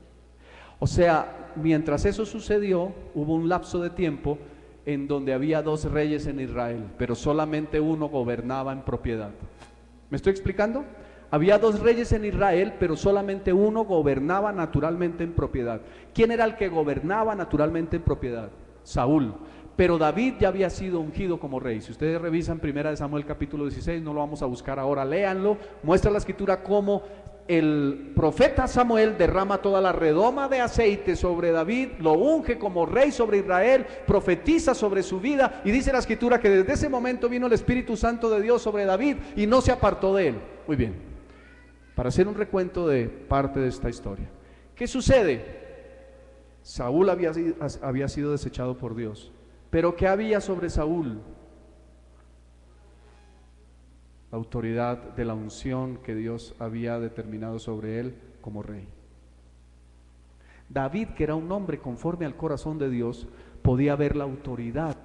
O sea, mientras eso sucedió, hubo un lapso de tiempo en donde había dos reyes en Israel, pero solamente uno gobernaba en propiedad. ¿Me estoy explicando? Había dos reyes en Israel, pero solamente uno gobernaba naturalmente en propiedad. ¿Quién era el que gobernaba naturalmente en propiedad? Saúl. Pero David ya había sido ungido como rey. Si ustedes revisan 1 Samuel capítulo 16, no lo vamos a buscar ahora, léanlo. Muestra la Escritura cómo el profeta Samuel derrama toda la redoma de aceite sobre David, lo unge como rey sobre Israel, profetiza sobre su vida, y dice la Escritura que desde ese momento vino el Espíritu Santo de Dios sobre David y no se apartó de él. Muy bien, para hacer un recuento de parte de esta historia, ¿qué sucede? Saúl había sido desechado por Dios, pero ¿qué había sobre Saúl? La autoridad de la unción que Dios había determinado sobre él como rey. David, que era un hombre conforme al corazón de Dios, podía ver la autoridad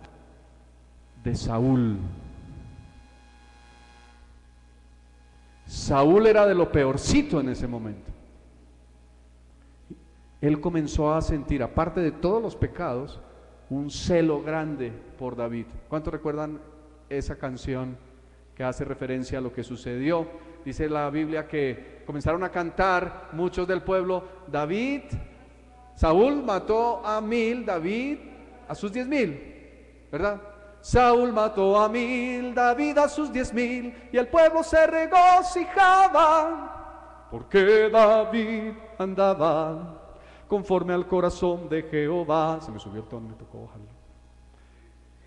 de Saúl. Saúl era de lo peorcito en ese momento. Él comenzó a sentir, aparte de todos los pecados, un celo grande por David. ¿Cuántos recuerdan esa canción que hace referencia a lo que sucedió? Dice la Biblia que comenzaron a cantar muchos del pueblo: Saúl mató a 1000, David a sus 10,000, ¿verdad? Saúl mató a 1000, David a sus 10,000, y el pueblo se regocijaba, porque David andaba conforme al corazón de Jehová. Se me subió el tono, me tocó bajarlo.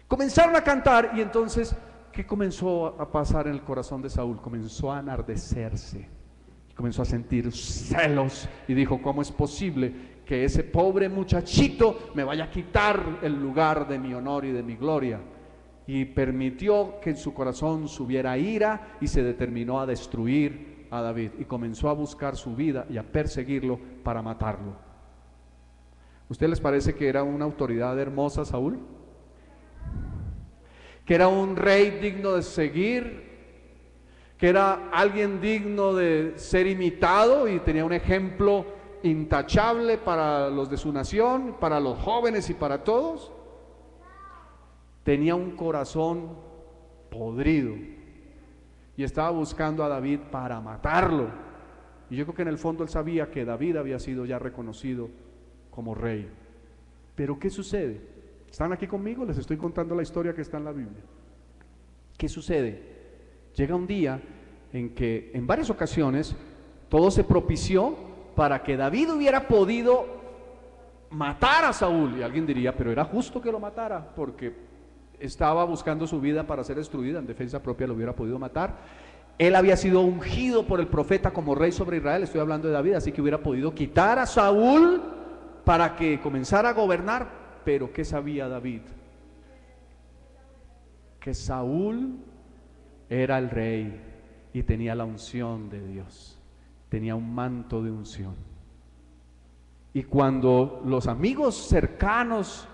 Comenzaron a cantar, y entonces, ¿qué comenzó a pasar en el corazón de Saúl? Comenzó a enardecerse, comenzó a sentir celos, y dijo: ¿cómo es posible que ese pobre muchachito me vaya a quitar el lugar de mi honor y de mi gloria? Y permitió que en su corazón subiera ira, y se determinó a destruir a David, y comenzó a buscar su vida y a perseguirlo para matarlo. ¿Usted les parece que era una autoridad hermosa Saúl? ¿Que era un rey digno de seguir? ¿Que era alguien digno de ser imitado y tenía un ejemplo intachable para los de su nación, para los jóvenes y para todos? Tenía un corazón podrido y estaba buscando a David para matarlo. Y yo creo que en el fondo él sabía que David había sido ya reconocido como rey. Pero ¿qué sucede? ¿Están aquí conmigo? Les estoy contando la historia que está en la Biblia. ¿Qué sucede? Llega un día en que en varias ocasiones todo se propició para que David hubiera podido matar a Saúl. Y alguien diría, pero era justo que lo matara, porque estaba buscando su vida para ser destruida, en defensa propia lo hubiera podido matar. Él había sido ungido por el profeta como rey sobre Israel, estoy hablando de David, así que hubiera podido quitar a Saúl para que comenzara a gobernar. Pero ¿qué sabía David? Que Saúl era el rey y tenía la unción de Dios, tenía un manto de unción. Y cuando los amigos cercanos,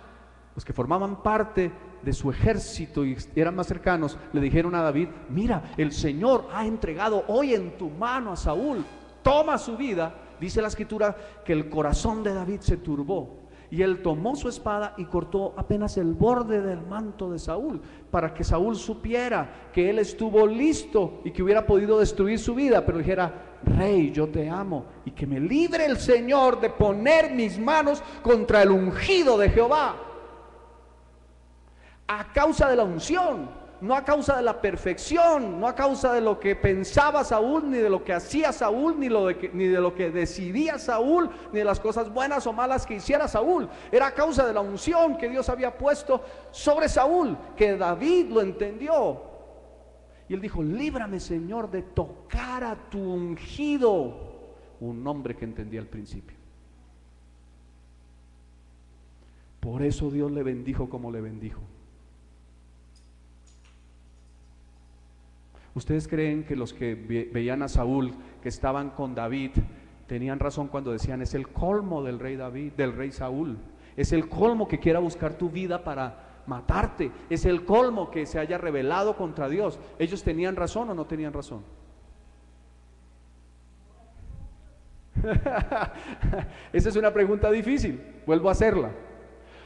los que formaban parte de su ejército y eran más cercanos, le dijeron a David, mira, el Señor ha entregado hoy en tu mano a Saúl, toma su vida. Dice la escritura que el corazón de David se turbó y él tomó su espada y cortó apenas el borde del manto de Saúl, para que Saúl supiera que él estuvo listo y que hubiera podido destruir su vida, pero dijera, rey, yo te amo, y que me libre el Señor de poner mis manos contra el ungido de Jehová. A causa de la unción, no a causa de la perfección, no a causa de lo que pensaba Saúl, ni de lo que hacía Saúl, ni de lo que decidía Saúl, ni de las cosas buenas o malas que hiciera Saúl. Era a causa de la unción que Dios había puesto sobre Saúl, que David lo entendió. Y él dijo, líbrame, Señor, de tocar a tu ungido. Un hombre que entendía al principio. Por eso Dios le bendijo como le bendijo. ¿Ustedes creen que los que veían a Saúl, que estaban con David, tenían razón cuando decían, es el colmo del rey David, del rey Saúl? Es el colmo que quiera buscar tu vida para matarte. Es el colmo que se haya rebelado contra Dios. ¿Ellos tenían razón o no tenían razón? Esa es una pregunta difícil, vuelvo a hacerla.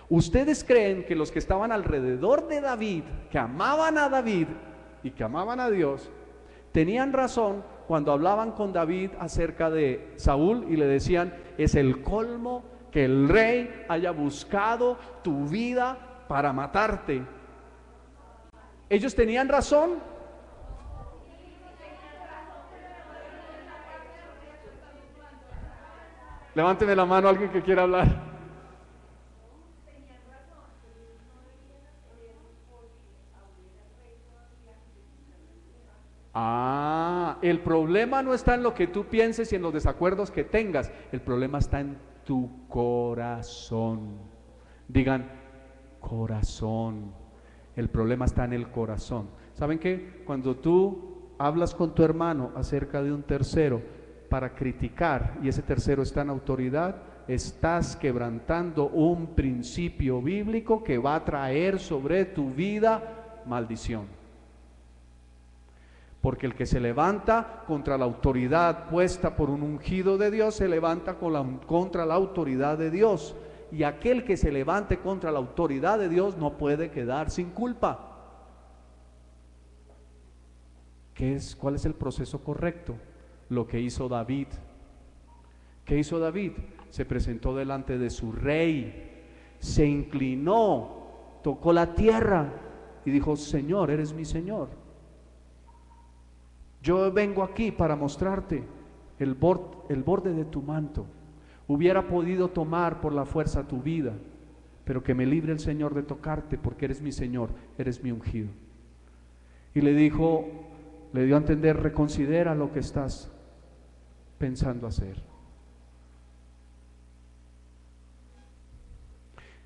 ¿Ustedes creen que los que estaban alrededor de David, que amaban a David y que amaban a Dios, tenían razón cuando hablaban con David acerca de Saúl y le decían, es el colmo que el rey haya buscado tu vida para matarte? ¿Ellos tenían razón? Levánteme la mano alguien que quiera hablar. El problema no está en lo que tú pienses y en los desacuerdos que tengas, el problema está en tu corazón. Digan, corazón. El problema está en el corazón. ¿Saben qué? Cuando tú hablas con tu hermano acerca de un tercero para criticar y ese tercero está en autoridad, estás quebrantando un principio bíblico que va a traer sobre tu vida maldición. Porque el que se levanta contra la autoridad puesta por un ungido de Dios, se levanta contra la autoridad de Dios. Y aquel que se levante contra la autoridad de Dios no puede quedar sin culpa. ¿Cuál es el proceso correcto? Lo que hizo David. ¿Qué hizo David? Se presentó delante de su rey, se inclinó, tocó la tierra y dijo, Señor, eres mi Señor. Yo vengo aquí para mostrarte el borde de tu manto. Hubiera podido tomar por la fuerza tu vida, pero que me libre el Señor de tocarte, porque eres mi Señor, eres mi ungido. Y le dijo, le dio a entender, reconsidera lo que estás pensando hacer.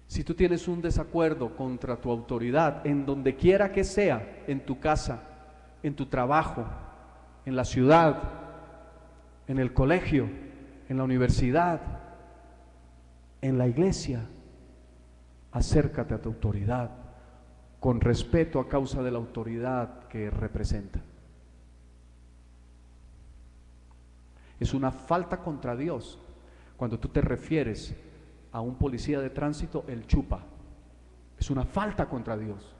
Si tú tienes un desacuerdo contra tu autoridad, en donde quiera que sea, en tu casa, en tu trabajo, en la ciudad, en el colegio, en la universidad, En la iglesia, acércate a tu autoridad con respeto a causa de la autoridad que representa. Es una falta contra Dios cuando tú te refieres a un policía de tránsito el chupa. Es una falta contra Dios,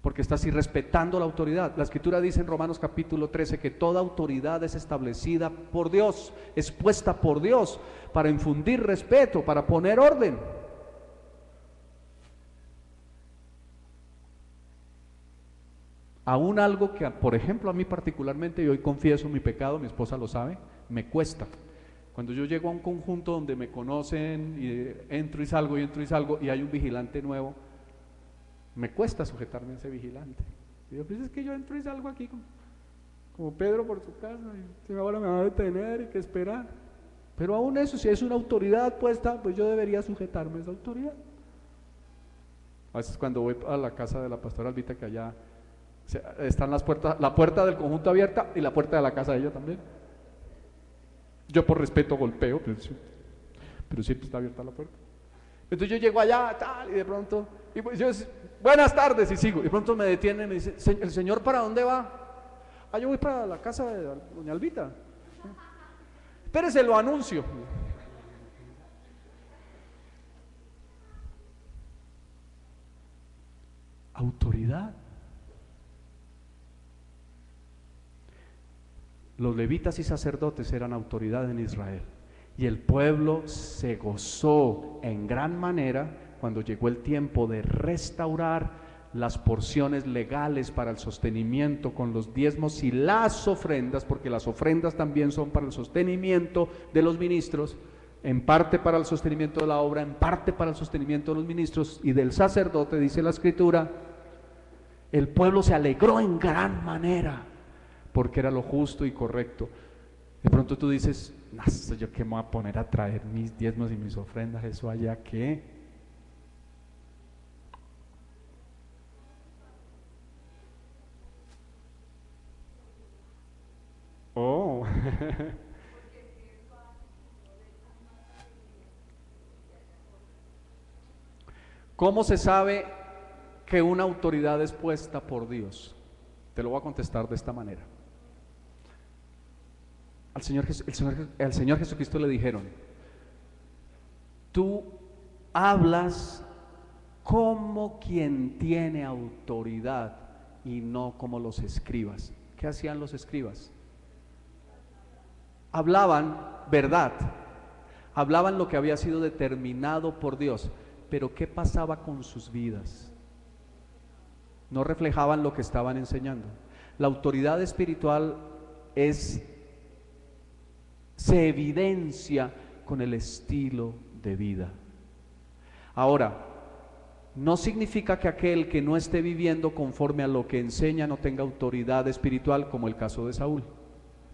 porque estás irrespetando la autoridad. La Escritura dice en Romanos capítulo 13 que toda autoridad es establecida por Dios, es puesta por Dios para infundir respeto, para poner orden. Aún algo que, por ejemplo, a mí particularmente, y hoy confieso mi pecado, mi esposa lo sabe, me cuesta. Cuando yo llego a un conjunto donde me conocen y entro y salgo y hay un vigilante nuevo, me cuesta sujetarme a ese vigilante. Y yo, pues es que yo entro y salgo aquí como Pedro por su casa, y ahora me va a detener y que esperar. Pero aún eso, si es una autoridad puesta, pues yo debería sujetarme a esa autoridad. A veces cuando voy a la casa de la pastora Albita, que allá están las puertas, la puerta del conjunto abierta y la puerta de la casa de ella también. Yo por respeto golpeo, pero siempre está abierta la puerta. Entonces yo llego allá, tal, y de pronto, y pues yo, buenas tardes, y sigo. Y de pronto me detiene y me dice, ¿el señor para dónde va? Ah, yo voy para la casa de doña Albita. Espérese, lo anuncio. Autoridad. Los levitas y sacerdotes eran autoridad en Israel, y el pueblo se gozó en gran manera cuando llegó el tiempo de restaurar las porciones legales para el sostenimiento con los diezmos y las ofrendas, porque las ofrendas también son para el sostenimiento de los ministros, en parte para el sostenimiento de la obra, en parte para el sostenimiento de los ministros y del sacerdote, dice la Escritura. El pueblo se alegró en gran manera, porque era lo justo y correcto. De pronto tú dices, no, yo qué me voy a poner a traer mis diezmos y mis ofrendas, eso allá qué. Oh. ¿Cómo se sabe que una autoridad es puesta por Dios? Te lo voy a contestar de esta manera. Al Señor Jesucristo le dijeron, tú hablas como quien tiene autoridad y no como los escribas. ¿Qué hacían los escribas? Hablaban verdad, hablaban lo que había sido determinado por Dios, pero ¿qué pasaba con sus vidas? No reflejaban lo que estaban enseñando. La autoridad espiritual se evidencia con el estilo de vida. Ahora, no significa que aquel que no esté viviendo conforme a lo que enseña no tenga autoridad espiritual, como el caso de Saúl.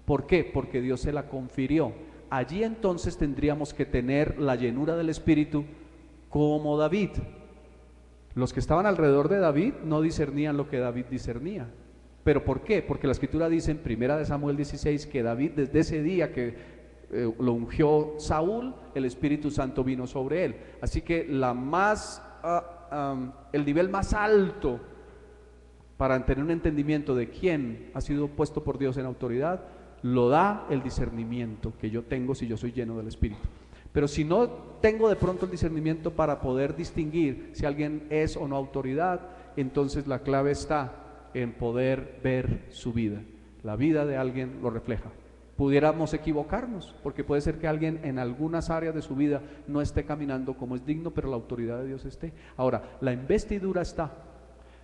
¿Por qué? Porque Dios se la confirió. Allí entonces tendríamos que tener la llenura del Espíritu como David. Los que estaban alrededor de David no discernían lo que David discernía. ¿Pero por qué? Porque la Escritura dice en 1 Samuel 16 que David, desde ese día que lo ungió Saúl, el Espíritu Santo vino sobre él. Así que el nivel más alto para tener un entendimiento de quién ha sido puesto por Dios en autoridad, lo da el discernimiento que yo tengo si yo soy lleno del Espíritu. Pero si no tengo de pronto el discernimiento para poder distinguir si alguien es o no autoridad, entonces la clave está en poder ver su vida. La vida de alguien lo refleja. Pudiéramos equivocarnos, porque puede ser que alguien en algunas áreas de su vida no esté caminando como es digno, pero la autoridad de Dios esté. Ahora, la investidura está,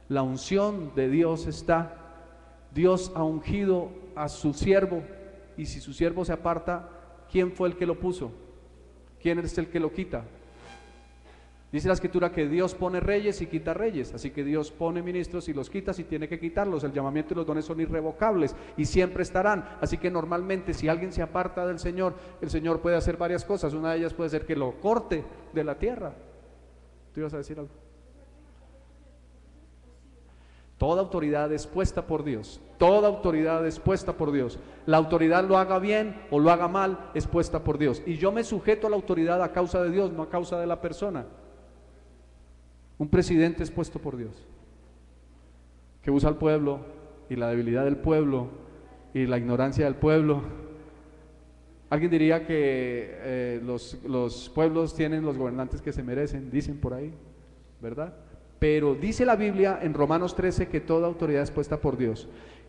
la unción de Dios está. Dios ha ungido a su siervo, y si su siervo se aparta, ¿quién fue el que lo puso? ¿Quién es el que lo quita? Dice la Escritura que Dios pone reyes y quita reyes, así que Dios pone ministros y los quita si tiene que quitarlos. El llamamiento y los dones son irrevocables y siempre estarán, así que normalmente si alguien se aparta del Señor, el Señor puede hacer varias cosas. Una de ellas puede ser que lo corte de la tierra. ¿Tú ibas a decir algo? Toda autoridad es puesta por Dios. Toda autoridad es puesta por Dios. La autoridad lo haga bien o lo haga mal, es puesta por Dios. Y yo me sujeto a la autoridad a causa de Dios, no a causa de la persona. Un presidente es puesto por Dios, que usa al pueblo y la debilidad del pueblo y la ignorancia del pueblo. Alguien diría que los pueblos tienen los gobernantes que se merecen, dicen por ahí, ¿verdad? Pero dice la Biblia en Romanos 13 que toda autoridad es puesta por Dios.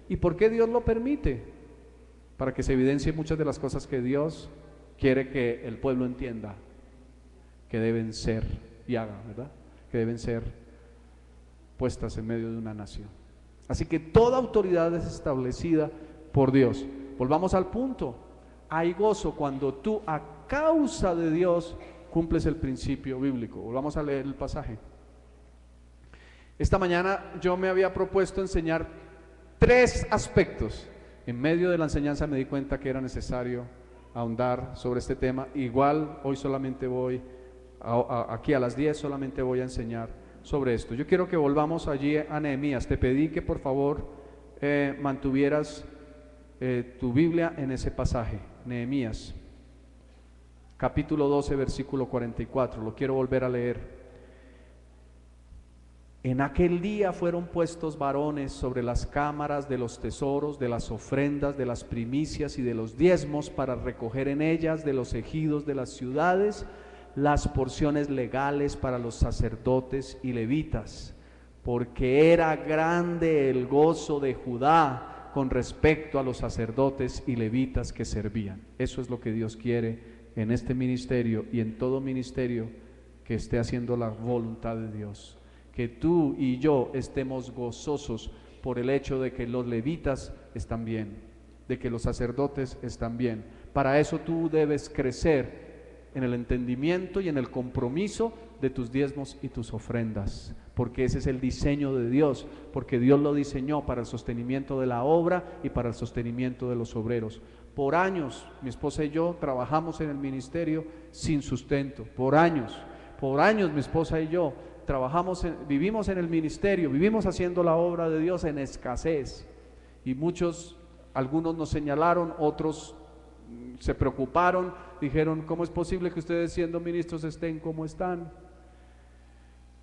¿Y por qué Dios lo permite? Para que se evidencie muchas de las cosas que Dios quiere que el pueblo entienda que deben ser y haga, ¿verdad? Que deben ser puestas en medio de una nación. Así que toda autoridad es establecida por Dios. Volvamos al punto. Hay gozo cuando tú, a causa de Dios, cumples el principio bíblico. Volvamos a leer el pasaje. Esta mañana yo me había propuesto enseñar 3 aspectos. En medio de la enseñanza me di cuenta que era necesario ahondar sobre este tema. Igual hoy solamente voy, aquí a las 10 solamente voy a enseñar sobre esto. Yo quiero que volvamos allí a Nehemías. Te pedí que por favor mantuvieras tu Biblia en ese pasaje. Nehemías, capítulo 12, versículo 44. Lo quiero volver a leer. En aquel día fueron puestos varones sobre las cámaras de los tesoros, de las ofrendas, de las primicias y de los diezmos, para recoger en ellas de los ejidos de las ciudades las porciones legales para los sacerdotes y levitas, porque era grande el gozo de Judá con respecto a los sacerdotes y levitas que servían. Eso es lo que Dios quiere en este ministerio y en todo ministerio que esté haciendo la voluntad de Dios. Que tú y yo estemos gozosos por el hecho de que los levitas están bien, de que los sacerdotes están bien. Para eso tú debes crecer en el entendimiento y en el compromiso de tus diezmos y tus ofrendas, porque ese es el diseño de Dios, porque Dios lo diseñó para el sostenimiento de la obra y para el sostenimiento de los obreros. Por años, mi esposa y yo trabajamos en el ministerio sin sustento, por años mi esposa y yo vivimos en el ministerio, vivimos haciendo la obra de Dios en escasez, y algunos nos señalaron, otros se preocuparon, dijeron: ¿cómo es posible que ustedes siendo ministros estén como están?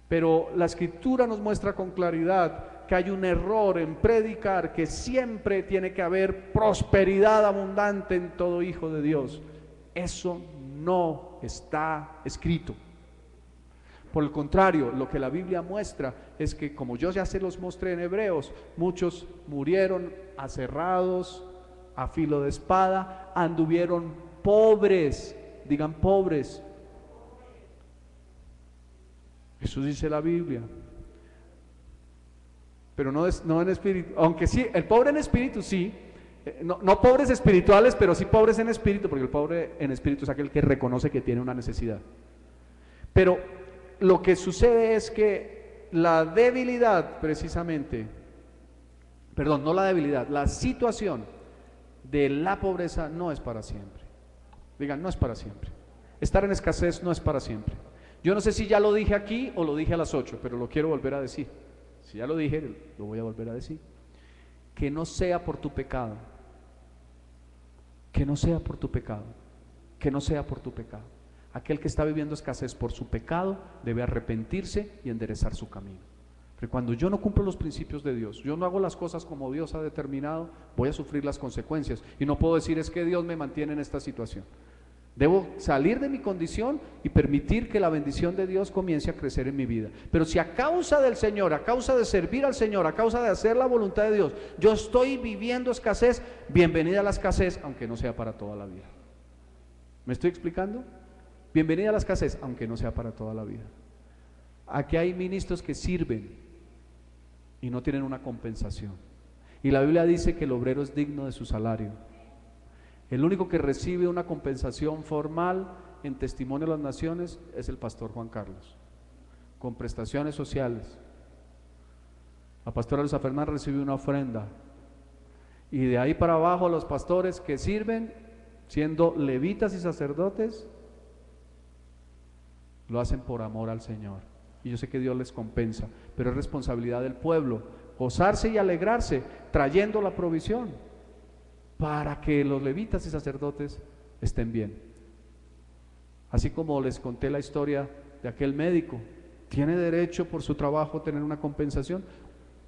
Pero la Escritura nos muestra con claridad que hay un error en predicar que siempre tiene que haber prosperidad abundante en todo hijo de Dios. Eso no está escrito. Por el contrario, lo que la Biblia muestra es que, como yo ya se los mostré en Hebreos, muchos murieron aserrados, a filo de espada, anduvieron pobres, digan pobres. Eso dice la Biblia. Pero no en espíritu, aunque sí, el pobre en espíritu sí, no pobres espirituales, pero sí pobres en espíritu, porque el pobre en espíritu es aquel que reconoce que tiene una necesidad. Pero lo que sucede es que la debilidad, precisamente, perdón, no la debilidad, la situación de la pobreza no es para siempre. Digan, no es para siempre. Estar en escasez no es para siempre. Yo no sé si ya lo dije aquí o lo dije a las 8, pero lo quiero volver a decir. Si ya lo dije, lo voy a volver a decir. Que no sea por tu pecado. Que no sea por tu pecado. Que no sea por tu pecado. Aquel que está viviendo escasez por su pecado debe arrepentirse y enderezar su camino. Pero cuando yo no cumplo los principios de Dios, yo no hago las cosas como Dios ha determinado, voy a sufrir las consecuencias. Y no puedo decir: es que Dios me mantiene en esta situación. Debo salir de mi condición y permitir que la bendición de Dios comience a crecer en mi vida. Pero si a causa del Señor, a causa de servir al Señor, a causa de hacer la voluntad de Dios, yo estoy viviendo escasez, bienvenida a la escasez, aunque no sea para toda la vida. ¿Me estoy explicando? Bienvenida a la escasez, aunque no sea para toda la vida. Aquí hay ministros que sirven y no tienen una compensación. Y la Biblia dice que el obrero es digno de su salario. El único que recibe una compensación formal en Testimonio de las Naciones es el pastor Juan Carlos, con prestaciones sociales. La pastora Luisa Fernanda recibe una ofrenda. Y de ahí para abajo los pastores que sirven, siendo levitas y sacerdotes, lo hacen por amor al Señor. Y yo sé que Dios les compensa, pero es responsabilidad del pueblo gozarse y alegrarse, trayendo la provisión, para que los levitas y sacerdotes estén bien. Así como les conté la historia de aquel médico, ¿tiene derecho por su trabajo a tener una compensación?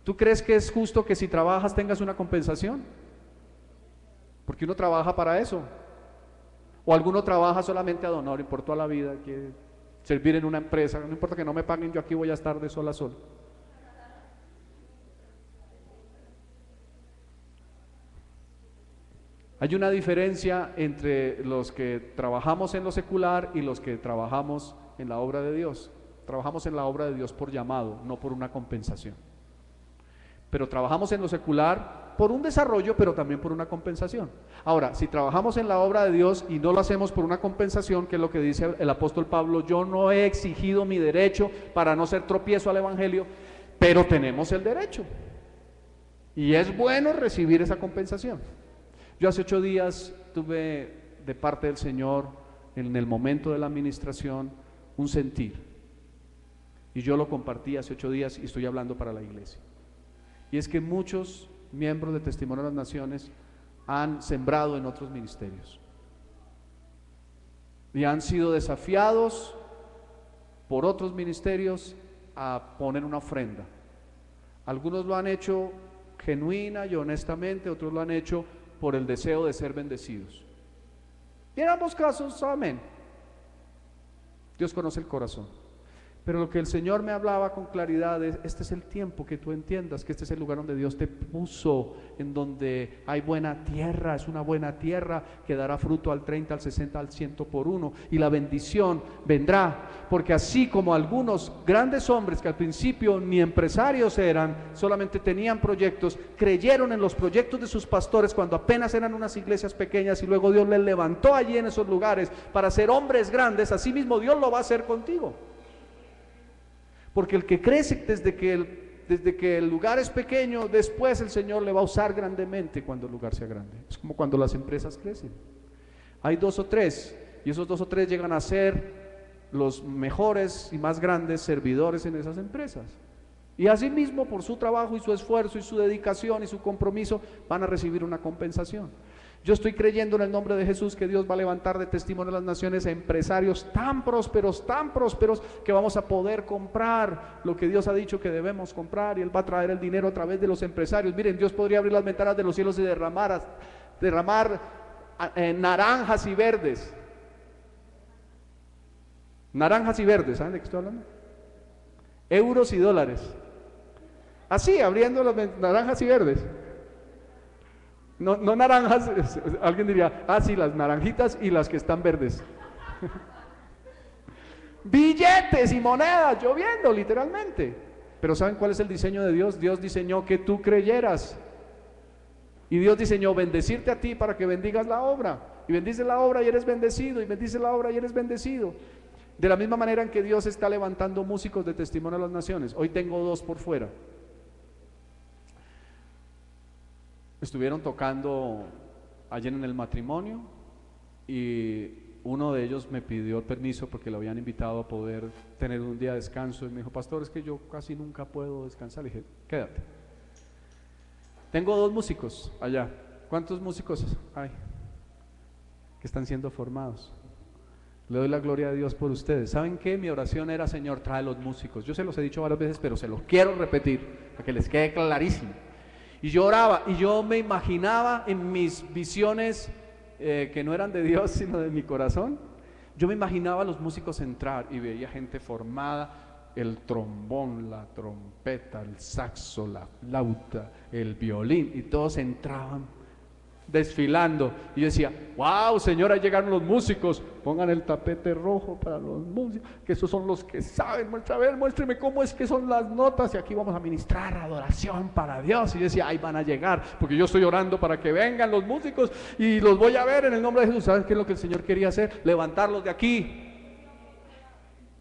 ¿Tú crees que es justo que si trabajas tengas una compensación? Porque uno trabaja para eso. O alguno trabaja solamente ad honorem por toda la vida, quiere servir en una empresa, no importa que no me paguen, yo aquí voy a estar de sol a sol. Hay una diferencia entre los que trabajamos en lo secular y los que trabajamos en la obra de Dios. Trabajamos en la obra de Dios por llamado, no por una compensación. Pero trabajamos en lo secular por un desarrollo, pero también por una compensación. Ahora, si trabajamos en la obra de Dios y no lo hacemos por una compensación, que es lo que dice el apóstol Pablo, yo no he exigido mi derecho para no ser tropiezo al evangelio, pero tenemos el derecho. Y es bueno recibir esa compensación. Yo hace 8 días tuve de parte del Señor, en el momento de la administración, un sentir. Y yo lo compartí hace 8 días y estoy hablando para la iglesia. Y es que muchos miembros de Testimonio de las Naciones han sembrado en otros ministerios. Y han sido desafiados por otros ministerios a poner una ofrenda. Algunos lo han hecho genuina y honestamente, otros lo han hecho por el deseo de ser bendecidos. Y en ambos casos, amén. Dios conoce el corazón. Pero lo que el Señor me hablaba con claridad es, este es el tiempo que tú entiendas que este es el lugar donde Dios te puso, en donde hay buena tierra, es una buena tierra que dará fruto al 30, al 60, al 100 por uno, y la bendición vendrá, porque así como algunos grandes hombres que al principio ni empresarios eran, solamente tenían proyectos, creyeron en los proyectos de sus pastores cuando apenas eran unas iglesias pequeñas y luego Dios les levantó allí en esos lugares para ser hombres grandes, así mismo Dios lo va a hacer contigo. Porque el que crece desde que el lugar es pequeño, después el Señor le va a usar grandemente cuando el lugar sea grande. Es como cuando las empresas crecen. Hay 2 o 3, y esos 2 o 3 llegan a ser los mejores y más grandes servidores en esas empresas. Y así mismo, por su trabajo y su esfuerzo y su dedicación y su compromiso, van a recibir una compensación. Yo estoy creyendo en el nombre de Jesús que Dios va a levantar de Testimonio de las Naciones a empresarios tan prósperos, que vamos a poder comprar lo que Dios ha dicho que debemos comprar, y Él va a traer el dinero a través de los empresarios. Miren, Dios podría abrir las ventanas de los cielos y derramar naranjas y verdes. Naranjas y verdes, ¿saben de qué estoy hablando? Euros y dólares. Así, abriendo las naranjas y verdes. No naranjas, alguien diría, sí, las naranjitas y las que están verdes. Billetes y monedas lloviendo literalmente. Pero ¿saben cuál es el diseño de Dios? Dios diseñó que tú creyeras. Y Dios diseñó bendecirte a ti para que bendigas la obra. Y bendices la obra y eres bendecido, y bendices la obra y eres bendecido. De la misma manera en que Dios está levantando músicos de Testimonio de las Naciones. Hoy tengo 2 por fuera. Estuvieron tocando ayer en el matrimonio y uno de ellos me pidió el permiso porque lo habían invitado a poder tener un día de descanso y me dijo, pastor, es que yo casi nunca puedo descansar. Le dije, quédate. Tengo 2 músicos allá. ¿Cuántos músicos hay que están siendo formados? Le doy la gloria a Dios por ustedes. ¿Saben qué? Mi oración era, Señor, trae los músicos. Yo se los he dicho varias veces, pero se los quiero repetir para que les quede clarísimo. Y yo oraba y yo me imaginaba en mis visiones que no eran de Dios sino de mi corazón. Yo me imaginaba a los músicos entrar y veía gente formada, el trombón, la trompeta, el saxo, la flauta, el violín, y todos entraban desfilando. Y yo decía, wow, Señor, ahí llegaron los músicos, pongan el tapete rojo para los músicos, que esos son los que saben, muéstreme cómo es que son las notas, y aquí vamos a ministrar adoración para Dios. Y yo decía, ahí van a llegar, porque yo estoy orando para que vengan los músicos y los voy a ver en el nombre de Jesús. ¿Sabes qué es lo que el Señor quería hacer? Levantarlos de aquí.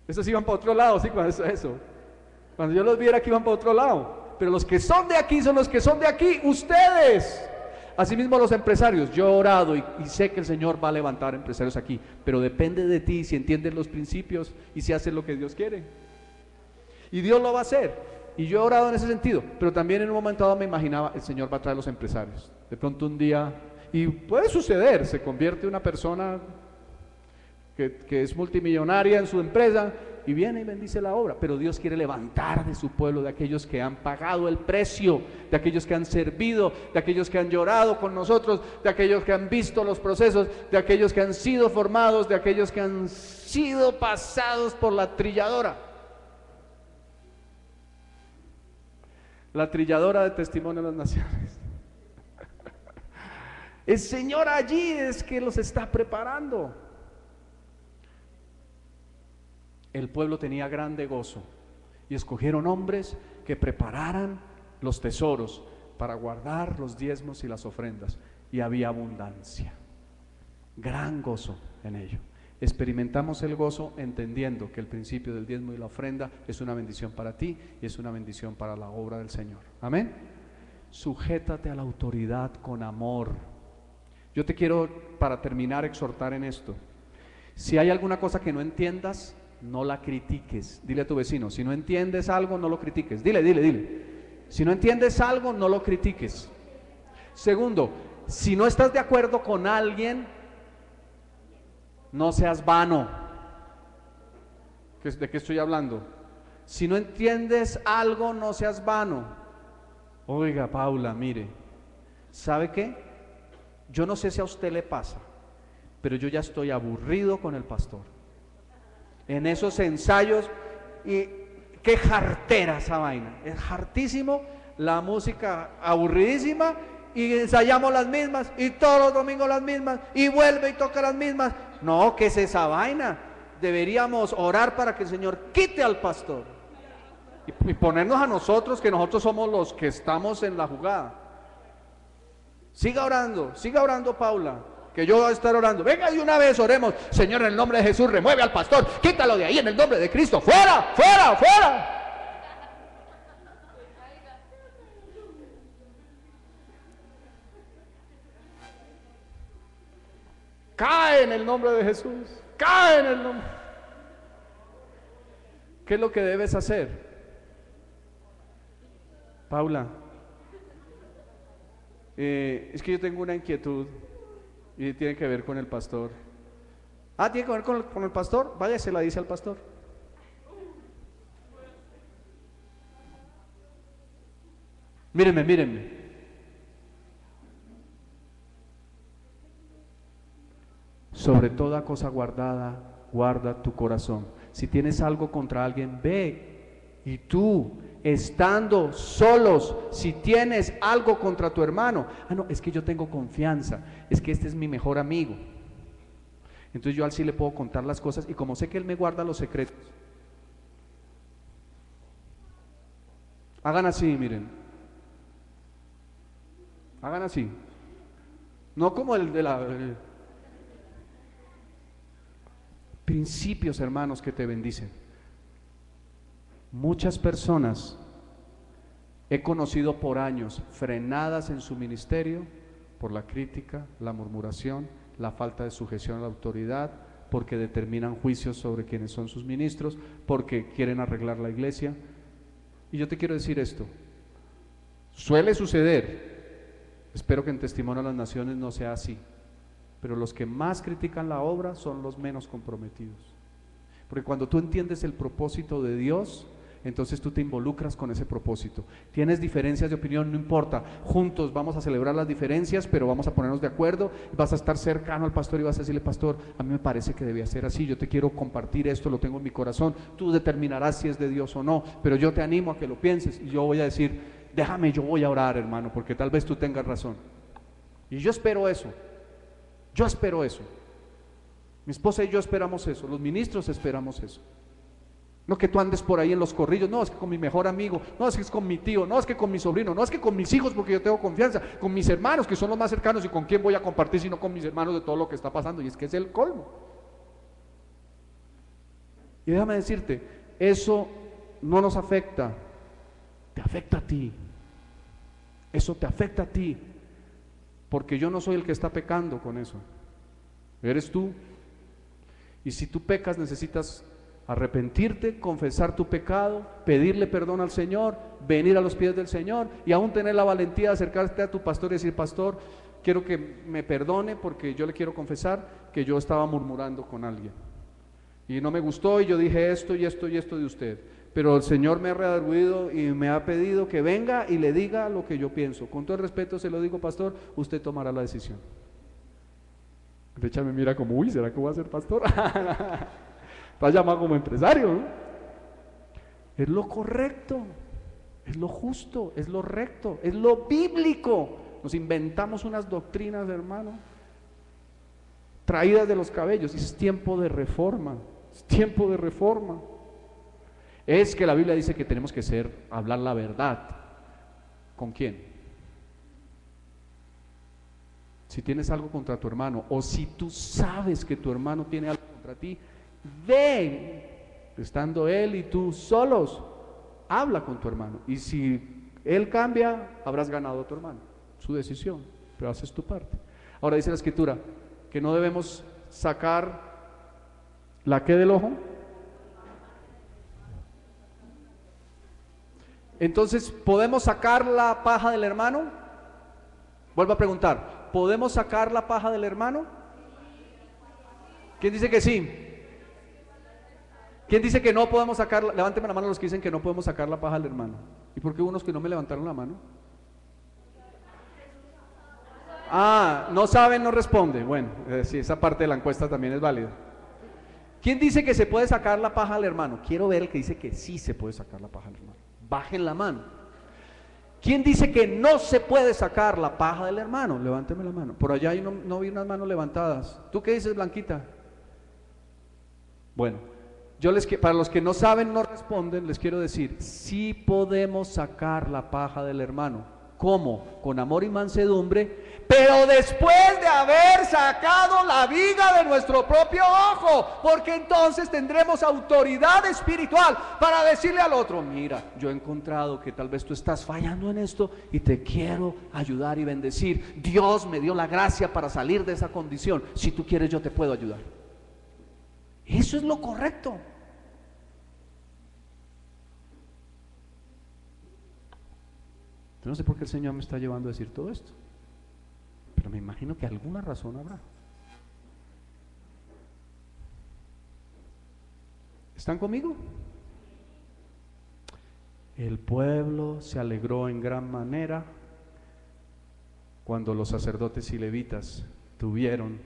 Esos iban para otro lado, sí, cuando eso. Cuando yo los viera que iban para otro lado, pero los que son de aquí son los que son de aquí, ustedes. Asimismo los empresarios, yo he orado y sé que el Señor va a levantar empresarios aquí, pero depende de ti si entiendes los principios y si haces lo que Dios quiere. Y Dios lo va a hacer. y yo he orado en ese sentido, pero también en un momento dado me imaginaba, el Señor va a traer los empresarios. De pronto un día, y puede suceder, se convierte una persona que es multimillonaria en su empresa y viene y bendice la obra, pero Dios quiere levantar de su pueblo, de aquellos que han pagado el precio, de aquellos que han servido, de aquellos que han llorado con nosotros, de aquellos que han visto los procesos, de aquellos que han sido formados, de aquellos que han sido pasados por la trilladora. La trilladora de testimonio de las naciones. El Señor allí es que los está preparando. El pueblo tenía grande gozo y escogieron hombres que prepararan los tesoros para guardar los diezmos y las ofrendas, y había abundancia, gran gozo en ello. Experimentamos el gozo entendiendo que el principio del diezmo y la ofrenda es una bendición para ti y es una bendición para la obra del Señor. Amén. Sujétate a la autoridad con amor. Yo te quiero, para terminar, exhortar en esto. Si hay alguna cosa que no entiendas, no la critiques. Dile a tu vecino, si no entiendes algo, no lo critiques. Dile. Si no entiendes algo, no lo critiques. Segundo, si no estás de acuerdo con alguien, no seas vano. ¿De qué estoy hablando? Si no entiendes algo, no seas vano. Oiga, Paula, mire, ¿sabe qué? Yo no sé si a usted le pasa, pero yo ya estoy aburrido con el pastor. En esos ensayos, y qué jartera esa vaina, es hartísimo, la música aburridísima, y ensayamos las mismas, y todos los domingos las mismas, y vuelve y toca las mismas. No, ¿qué es esa vaina? Deberíamos orar para que el Señor quite al pastor y ponernos a nosotros, que nosotros somos los que estamos en la jugada. Siga orando Paula, que yo voy a estar orando. Venga, de una vez oremos. Señor, en el nombre de Jesús, remueve al pastor, quítalo de ahí en el nombre de Cristo, fuera, fuera, fuera. Cae en el nombre de Jesús, cae en el nombre. ¿Qué es lo que debes hacer? Paula, es que yo tengo una inquietud y tiene que ver con el pastor. Ah, ¿tiene que ver con el pastor? Vaya, se la dice al pastor. Mírenme. Sobre toda cosa guardada, guarda tu corazón. Si tienes algo contra alguien, ve y tú, estando solos, si tienes algo contra tu hermano, no, es que yo tengo confianza, es que este es mi mejor amigo, entonces yo a él sí le puedo contar las cosas, y como sé que él me guarda los secretos, hagan así, miren, hagan así, no como el de la... principios, hermanos, que te bendicen. Muchas personas he conocido por años frenadas en su ministerio por la crítica, la murmuración, la falta de sujeción a la autoridad, porque determinan juicios sobre quienes son sus ministros, porque quieren arreglar la iglesia. Y yo te quiero decir esto, suele suceder, espero que en Testimonio a las Naciones no sea así, pero los que más critican la obra son los menos comprometidos, porque cuando tú entiendes el propósito de Dios, entonces tú te involucras con ese propósito. Tienes diferencias de opinión, no importa, juntos vamos a celebrar las diferencias, pero vamos a ponernos de acuerdo, vas a estar cercano al pastor y vas a decirle: pastor, a mí me parece que debía ser así, yo te quiero compartir esto, lo tengo en mi corazón, tú determinarás si es de Dios o no, pero yo te animo a que lo pienses. Y yo voy a decir: déjame, yo voy a orar, hermano, porque tal vez tú tengas razón. Y yo espero eso. Mi esposa y yo esperamos eso, los ministros esperamos eso. No que tú andes por ahí en los corrillos, no, es que con mi mejor amigo, no, es que es con mi tío, no, es que con mi sobrino, no, es que con mis hijos, porque yo tengo confianza, con mis hermanos que son los más cercanos, y con quién voy a compartir sino con mis hermanos de todo lo que está pasando. Y es que es el colmo. Y déjame decirte, eso no nos afecta, te afecta a ti. Eso te afecta a ti, porque yo no soy el que está pecando con eso, eres tú. Y si tú pecas, necesitas Arrepentirte, confesar tu pecado, pedirle perdón al Señor, venir a los pies del Señor y aún tener la valentía de acercarte a tu pastor y decir: pastor, quiero que me perdone porque yo le quiero confesar que yo estaba murmurando con alguien y no me gustó y yo dije esto y esto y esto de usted, pero el Señor me ha redarguido y me ha pedido que venga y le diga lo que yo pienso. Con todo el respeto se lo digo, pastor, usted tomará la decisión. Richard me mira como: uy, ¿será que voy a ser pastor? Estás llamado como empresario, ¿no? Es lo correcto, es lo justo, es lo recto, es lo bíblico. Nos inventamos unas doctrinas, hermano, traídas de los cabellos. Es tiempo de reforma, es tiempo de reforma. Es que la Biblia dice que tenemos que hablar la verdad. ¿Con quién? Si tienes algo contra tu hermano, o si tú sabes que tu hermano tiene algo contra ti, ve, estando él y tú solos, habla con tu hermano, y si él cambia, habrás ganado a tu hermano, su decisión, pero haces tu parte. Ahora dice la Escritura que no debemos sacar la ¿qué del ojo? Entonces, ¿podemos sacar la paja del hermano? Vuelvo a preguntar, ¿podemos sacar la paja del hermano? ¿Quién dice que sí? ¿Quién dice que no podemos sacar? Levánteme la mano los que dicen que no podemos sacar la paja del hermano. ¿Y por qué unos que no me levantaron la mano? No saben, no responde. Bueno, sí, esa parte de la encuesta también es válida. ¿Quién dice que se puede sacar la paja al hermano? Quiero ver el que dice que sí se puede sacar la paja al hermano. Bajen la mano. ¿Quién dice que no se puede sacar la paja del hermano? Levánteme la mano. Por allá no vi unas manos levantadas. ¿Tú qué dices, Blanquita? Bueno, para los que no saben, no responden, les quiero decir, sí podemos sacar la paja del hermano. ¿Cómo? Con amor y mansedumbre, pero después de haber sacado la viga de nuestro propio ojo, porque entonces tendremos autoridad espiritual para decirle al otro: mira, yo he encontrado que tal vez tú estás fallando en esto y te quiero ayudar y bendecir. Dios me dio la gracia para salir de esa condición. Si tú quieres, yo te puedo ayudar. Eso es lo correcto. Yo no sé por qué el Señor me está llevando a decir todo esto, pero me imagino que alguna razón habrá. ¿Están conmigo? El pueblo se alegró en gran manera cuando los sacerdotes y levitas tuvieron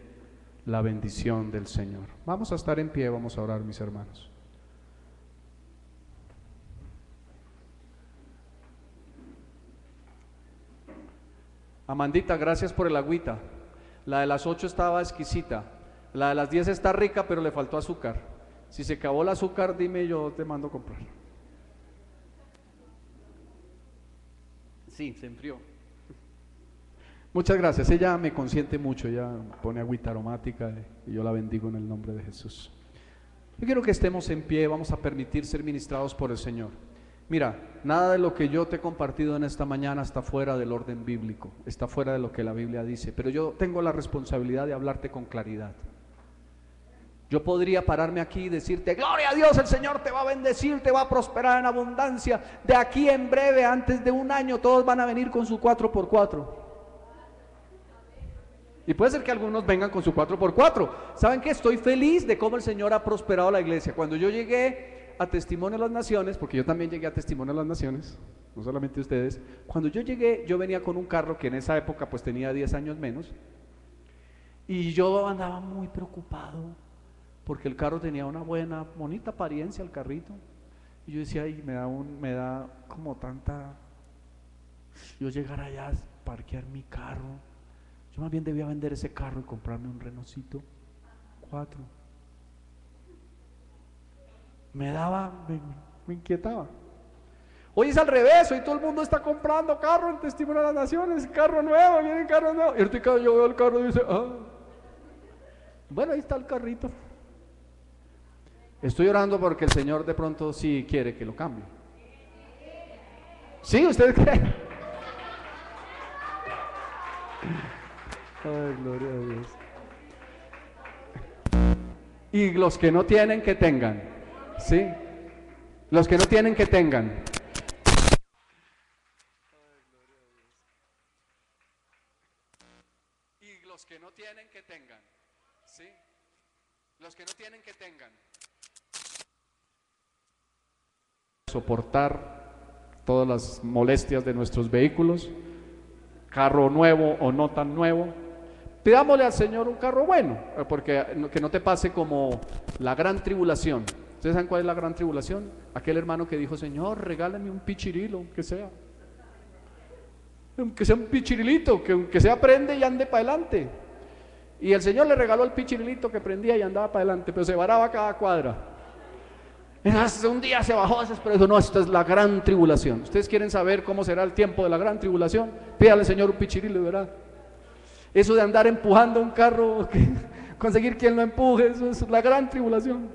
la bendición del Señor. Vamos a estar en pie, vamos a orar, mis hermanos. Amandita, gracias por el agüita. La de las 8 estaba exquisita. La de las 10 está rica, pero le faltó azúcar. Si se acabó el azúcar, dime, yo te mando a comprar. Sí, se enfrió. Muchas gracias, ella me consiente mucho, ella pone agüita aromática y yo la bendigo en el nombre de Jesús. Yo quiero que estemos en pie, vamos a permitir ser ministrados por el Señor. Mira, nada de lo que yo te he compartido en esta mañana está fuera del orden bíblico, está fuera de lo que la Biblia dice, pero yo tengo la responsabilidad de hablarte con claridad. Yo podría pararme aquí y decirte: gloria a Dios, el Señor te va a bendecir, te va a prosperar en abundancia. De aquí en breve, antes de un año, todos van a venir con su 4x4. Y puede ser que algunos vengan con su 4x4. ¿Saben qué? Estoy feliz de cómo el Señor ha prosperado la iglesia. Cuando yo llegué a Testimonio de las Naciones, porque yo también llegué a Testimonio de las Naciones, no solamente ustedes, cuando yo llegué, yo venía con un carro que en esa época pues tenía 10 años menos, y yo andaba muy preocupado, porque el carro tenía una bonita apariencia, el carrito, y yo decía: ay, me da como tanta, yo llegar allá a parquear mi carro, yo más bien debía vender ese carro y comprarme un Renaultcito 4. Me inquietaba. Hoy es al revés, hoy todo el mundo está comprando carro en Testimonio de las Naciones, carro nuevo, vienen carros nuevos. Y ahorita yo veo el carro y dice: bueno, ahí está el carrito. Estoy orando porque el Señor de pronto sí quiere que lo cambie. ¿Sí? ¿Ustedes creen? Ay, gloria a Dios. Y los que no tienen, que tengan. ¿Sí? Los que no tienen, que tengan. Y los que no tienen, que tengan. ¿Sí? Los que no tienen, que tengan. Soportar todas las molestias de nuestros vehículos, carro nuevo o no tan nuevo. Pidámosle al Señor un carro bueno, porque que no te pase como la gran tribulación. ¿Ustedes saben cuál es la gran tribulación? Aquel hermano que dijo: Señor, regálame un pichirilo, que sea un pichirilito, que sea prende y ande para adelante. Y el Señor le regaló el pichirilito que prendía y andaba para adelante, pero se varaba cada cuadra. Entonces, un día se bajó, pero dijo: no, esta es la gran tribulación. ¿Ustedes quieren saber cómo será el tiempo de la gran tribulación? Pídale al Señor un pichirilo y verá. Eso de andar empujando un carro, conseguir quien lo empuje, eso es la gran tribulación.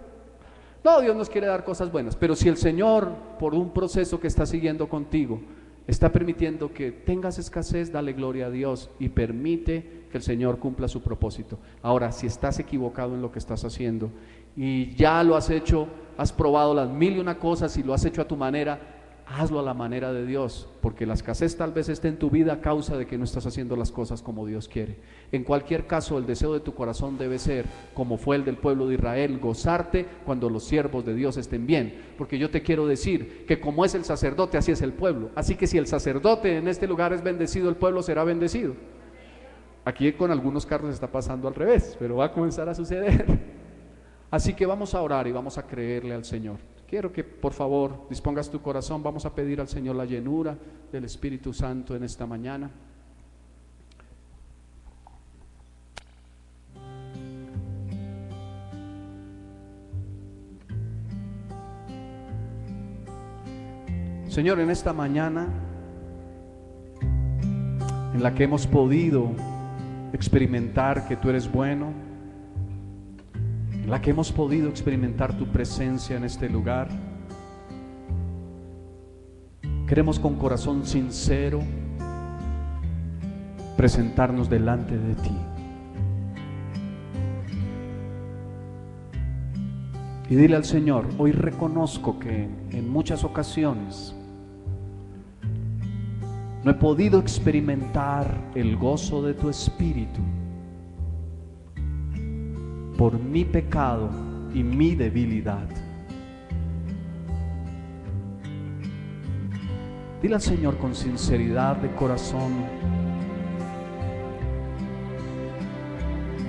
No, Dios nos quiere dar cosas buenas, pero si el Señor, por un proceso que está siguiendo contigo, está permitiendo que tengas escasez, dale gloria a Dios y permite que el Señor cumpla su propósito. Ahora, si estás equivocado en lo que estás haciendo y ya lo has hecho, has probado las mil y una cosas y lo has hecho a tu manera, hazlo a la manera de Dios, porque la escasez tal vez esté en tu vida a causa de que no estás haciendo las cosas como Dios quiere. En cualquier caso, el deseo de tu corazón debe ser, como fue el del pueblo de Israel, gozarte cuando los siervos de Dios estén bien, porque yo te quiero decir que como es el sacerdote, así es el pueblo. Así que si el sacerdote en este lugar es bendecido, el pueblo será bendecido. Aquí con algunos carros está pasando al revés, pero va a comenzar a suceder. Así que vamos a orar y vamos a creerle al Señor. Quiero que por favor dispongas tu corazón, vamos a pedir al Señor la llenura del Espíritu Santo en esta mañana. Señor, en esta mañana en la que hemos podido experimentar que tú eres bueno, en la que hemos podido experimentar tu presencia en este lugar, queremos con corazón sincero presentarnos delante de ti y dile al Señor: hoy reconozco que en muchas ocasiones no he podido experimentar el gozo de tu Espíritu por mi pecado y mi debilidad. Dile al Señor con sinceridad de corazón: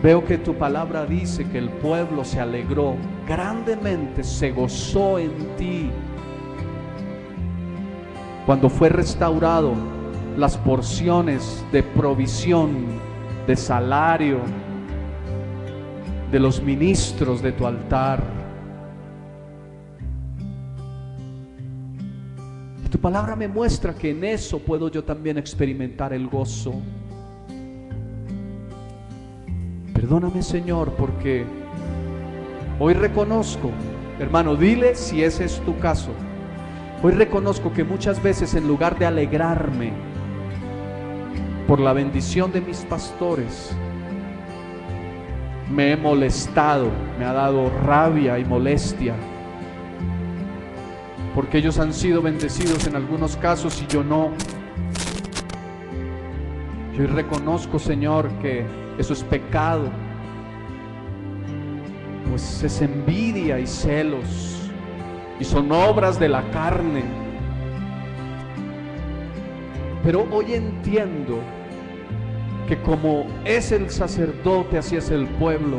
veo que tu palabra dice que el pueblo se alegró grandemente, se gozó en ti cuando fue restaurado las porciones de provisión, de salario de los ministros de tu altar. Y tu palabra me muestra que en eso puedo yo también experimentar el gozo. Perdóname, Señor, porque hoy reconozco, hermano, dile si ese es tu caso. Hoy reconozco que muchas veces en lugar de alegrarme por la bendición de mis pastores, me he molestado, me ha dado rabia y molestia, porque ellos han sido bendecidos en algunos casos y yo no. Yo reconozco, Señor, que eso es pecado, pues es envidia y celos, y son obras de la carne. Pero hoy entiendo que como es el sacerdote, así es el pueblo.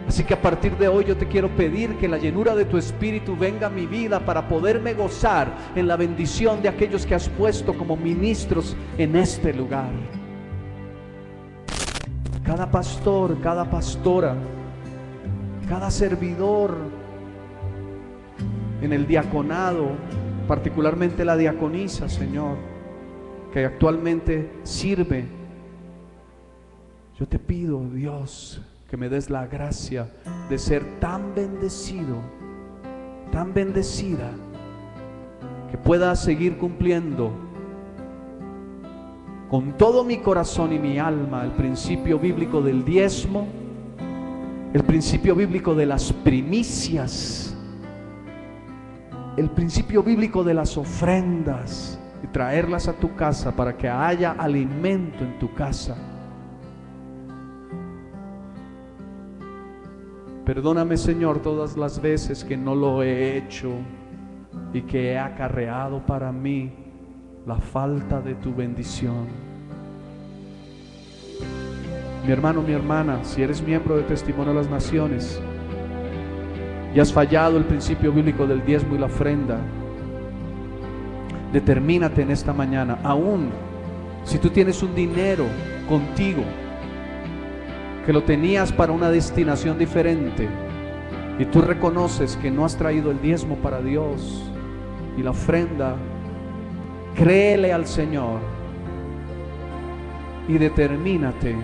Así que a partir de hoy yo te quiero pedir que la llenura de tu Espíritu venga a mi vida para poderme gozar en la bendición de aquellos que has puesto como ministros en este lugar. Cada pastor, cada pastora, cada servidor en el diaconado, particularmente la diaconisa, Señor, que actualmente sirve, yo te pido, Dios, que me des la gracia de ser tan bendecido, tan bendecida, que pueda seguir cumpliendo con todo mi corazón y mi alma el principio bíblico del diezmo, el principio bíblico de las primicias, el principio bíblico de las ofrendas y traerlas a tu casa para que haya alimento en tu casa. Perdóname, Señor, todas las veces que no lo he hecho y que he acarreado para mí la falta de tu bendición. Mi hermano, mi hermana, si eres miembro de Testimonio de las Naciones y has fallado el principio bíblico del diezmo y la ofrenda, determínate en esta mañana. Aún si tú tienes un dinero contigo que lo tenías para una destinación diferente y tú reconoces que no has traído el diezmo para Dios y la ofrenda, créele al Señor y determínate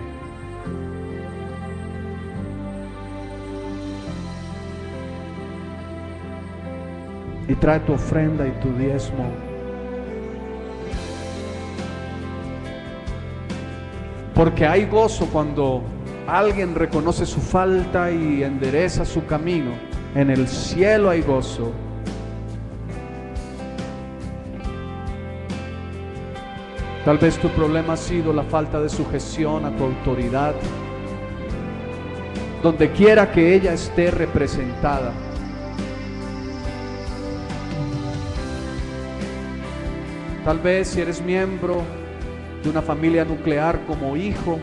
y trae tu ofrenda y tu diezmo. Porque hay gozo cuando alguien reconoce su falta y endereza su camino. En el cielo hay gozo. Tal vez tu problema ha sido la falta de sujeción a tu autoridad, donde quiera que ella esté representada. Tal vez si eres miembro de una familia nuclear como hijo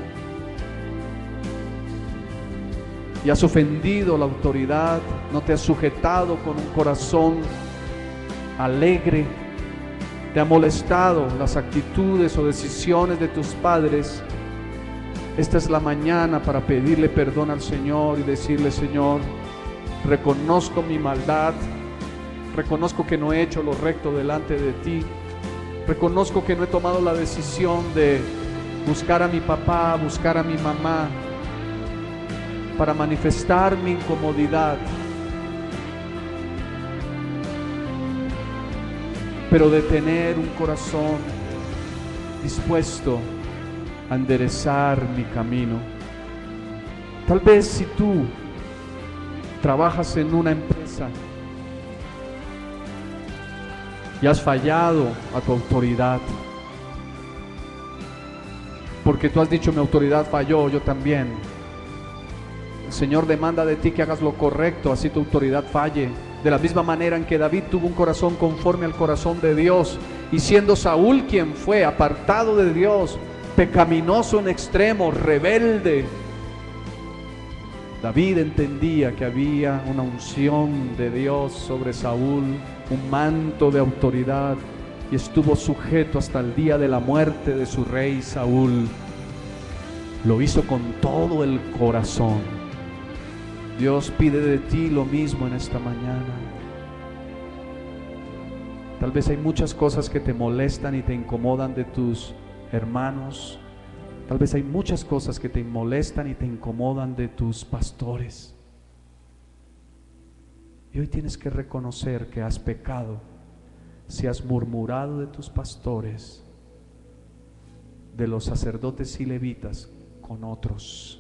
y has ofendido la autoridad, no te has sujetado con un corazón alegre, te ha molestado las actitudes o decisiones de tus padres, esta es la mañana para pedirle perdón al Señor y decirle: Señor, reconozco mi maldad, reconozco que no he hecho lo recto delante de ti, reconozco que no he tomado la decisión de buscar a mi papá, buscar a mi mamá para manifestar mi incomodidad, pero de tener un corazón dispuesto a enderezar mi camino. Tal vez si tú trabajas en una empresa y has fallado a tu autoridad, porque tú has dicho: mi autoridad falló, yo también. El Señor demanda de ti que hagas lo correcto, así tu autoridad falle. De la misma manera en que David tuvo un corazón conforme al corazón de Dios, y siendo Saúl quien fue apartado de Dios, pecaminoso en extremo, rebelde, David entendía que había una unción de Dios sobre Saúl, un manto de autoridad, y estuvo sujeto hasta el día de la muerte de su rey Saúl. Lo hizo con todo el corazón. Dios pide de ti lo mismo en esta mañana. Tal vez hay muchas cosas que te molestan y te incomodan de tus hermanos. Tal vez hay muchas cosas que te molestan y te incomodan de tus pastores. Y hoy tienes que reconocer que has pecado si has murmurado de tus pastores, de los sacerdotes y levitas con otros.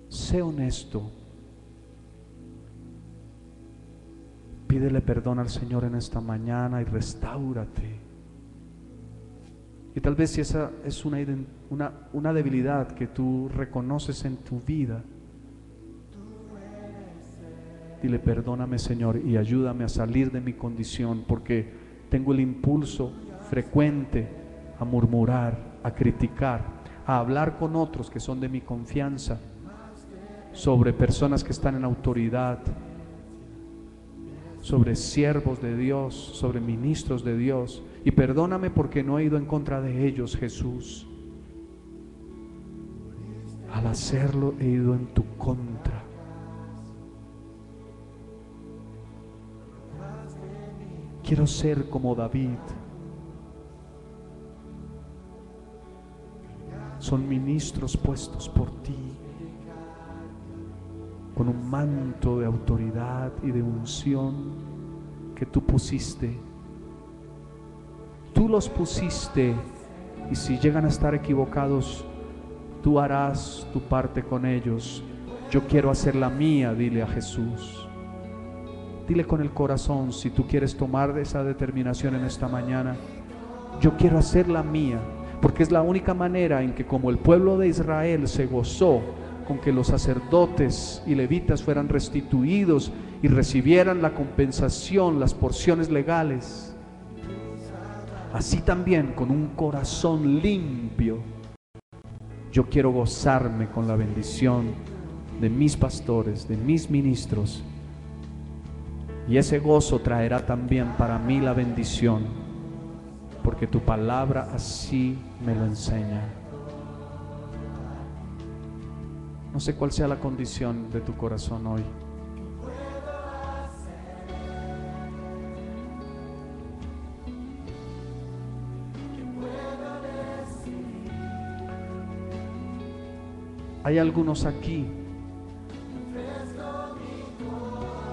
Sé honesto. Pídele perdón al Señor en esta mañana y restáurate. Y tal vez si esa es una debilidad que tú reconoces en tu vida, dile: perdóname, Señor, y ayúdame a salir de mi condición, porque tengo el impulso frecuente a murmurar, a criticar, a hablar con otros que son de mi confianza sobre personas que están en autoridad, sobre siervos de Dios, sobre ministros de Dios. Y perdóname porque no he ido en contra de ellos, Jesús. Al hacerlo he ido en tu contra. Quiero ser como David. Son ministros puestos por ti, con un manto de autoridad y de unción que tú pusiste. Tú los pusiste, y si llegan a estar equivocados, tú harás tu parte con ellos. Yo quiero hacer la mía, dile a Jesús. Dile con el corazón, si tú quieres tomar esa determinación en esta mañana, yo quiero hacerla mía, porque es la única manera en que, como el pueblo de Israel se gozó con que los sacerdotes y levitas fueran restituidos y recibieran la compensación, las porciones legales, así también con un corazón limpio, yo quiero gozarme con la bendición de mis pastores, de mis ministros, y ese gozo traerá también para mí la bendición, porque tu palabra así me lo enseña. No sé cuál sea la condición de tu corazón hoy. Hay algunos aquí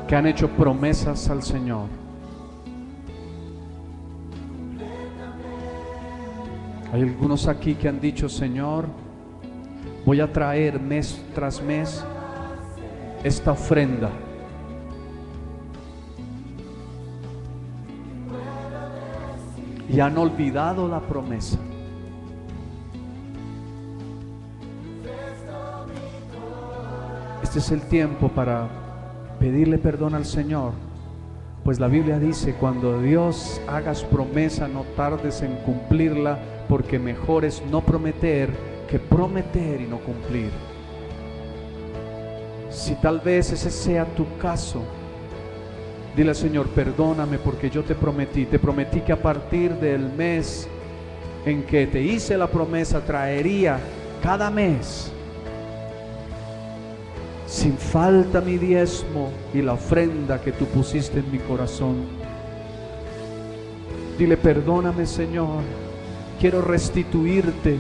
que han hecho promesas al Señor. Hay algunos aquí que han dicho: Señor, voy a traer mes tras mes esta ofrenda. Y han olvidado la promesa. Este es el tiempo para pedirle perdón al Señor, pues la Biblia dice: cuando Dios hagas promesa, no tardes en cumplirla, porque mejor es no prometer que prometer y no cumplir. Si tal vez ese sea tu caso, dile al Señor: perdóname, porque yo te prometí que a partir del mes en que te hice la promesa, traería cada mes sin falta mi diezmo y la ofrenda que tú pusiste en mi corazón. Dile: perdóname, Señor, quiero restituirte.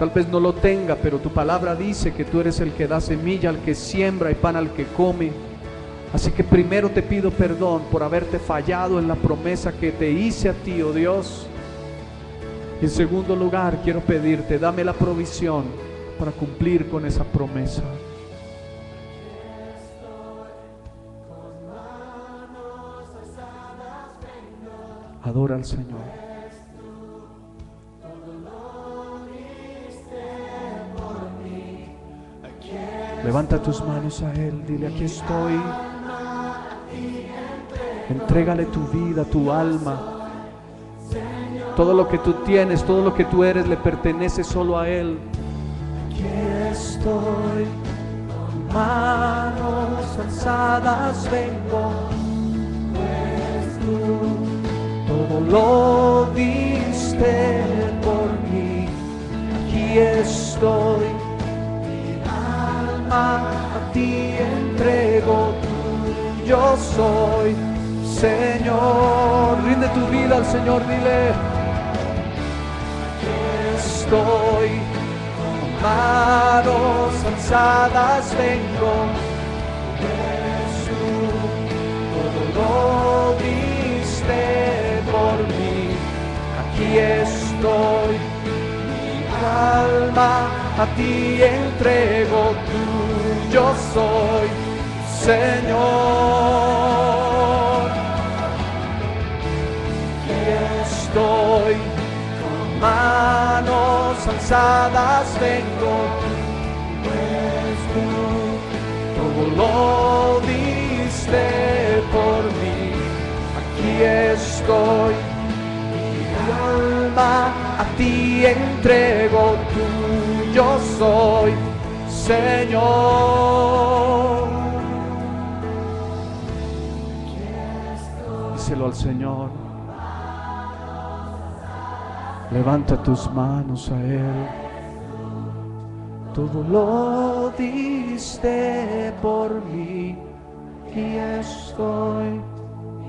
Tal vez no lo tenga, pero tu palabra dice que tú eres el que da semilla al que siembra y pan al que come. Así que primero te pido perdón por haberte fallado en la promesa que te hice a ti, oh Dios. En segundo lugar, quiero pedirte: dame la provisión para cumplir con esa promesa. Adora al Señor. Levanta tus manos a Él, dile: aquí estoy. Entrégale tu vida, tu alma. Todo lo que tú tienes, todo lo que tú eres, le pertenece solo a Él. Aquí estoy, con manos alzadas vengo, pues tú todo lo diste por mí. Aquí estoy, mi alma a ti entrego, yo soy, Señor. Rinde tu vida al Señor, dile: aquí estoy, con manos alzadas vengo, Jesús, todo lo diste por mí. Aquí estoy, mi alma a ti entrego, yo soy, Señor. Aquí estoy, con manos alzadas vengo, pues tú todo lo diste por mí. Aquí estoy, mi alma a ti entrego, yo soy, Señor. Díselo al Señor. Levanta tus manos a Él. Todo lo diste por mí, aquí estoy,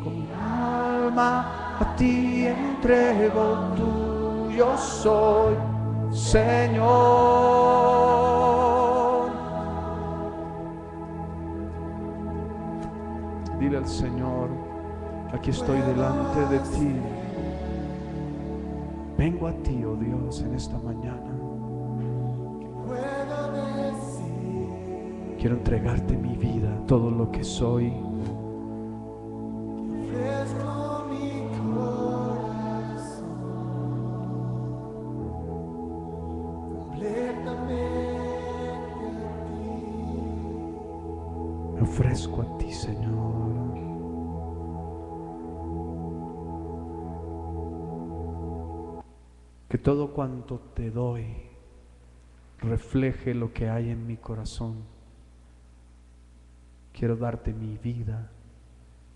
con mi alma a ti entrego, tuyo soy, Señor. Dile al Señor: aquí estoy delante de ti. Vengo a ti, oh Dios, en esta mañana. Quiero entregarte mi vida, todo lo que soy, ofrezco a ti, Señor. Que todo cuanto te doy refleje lo que hay en mi corazón. Quiero darte mi vida,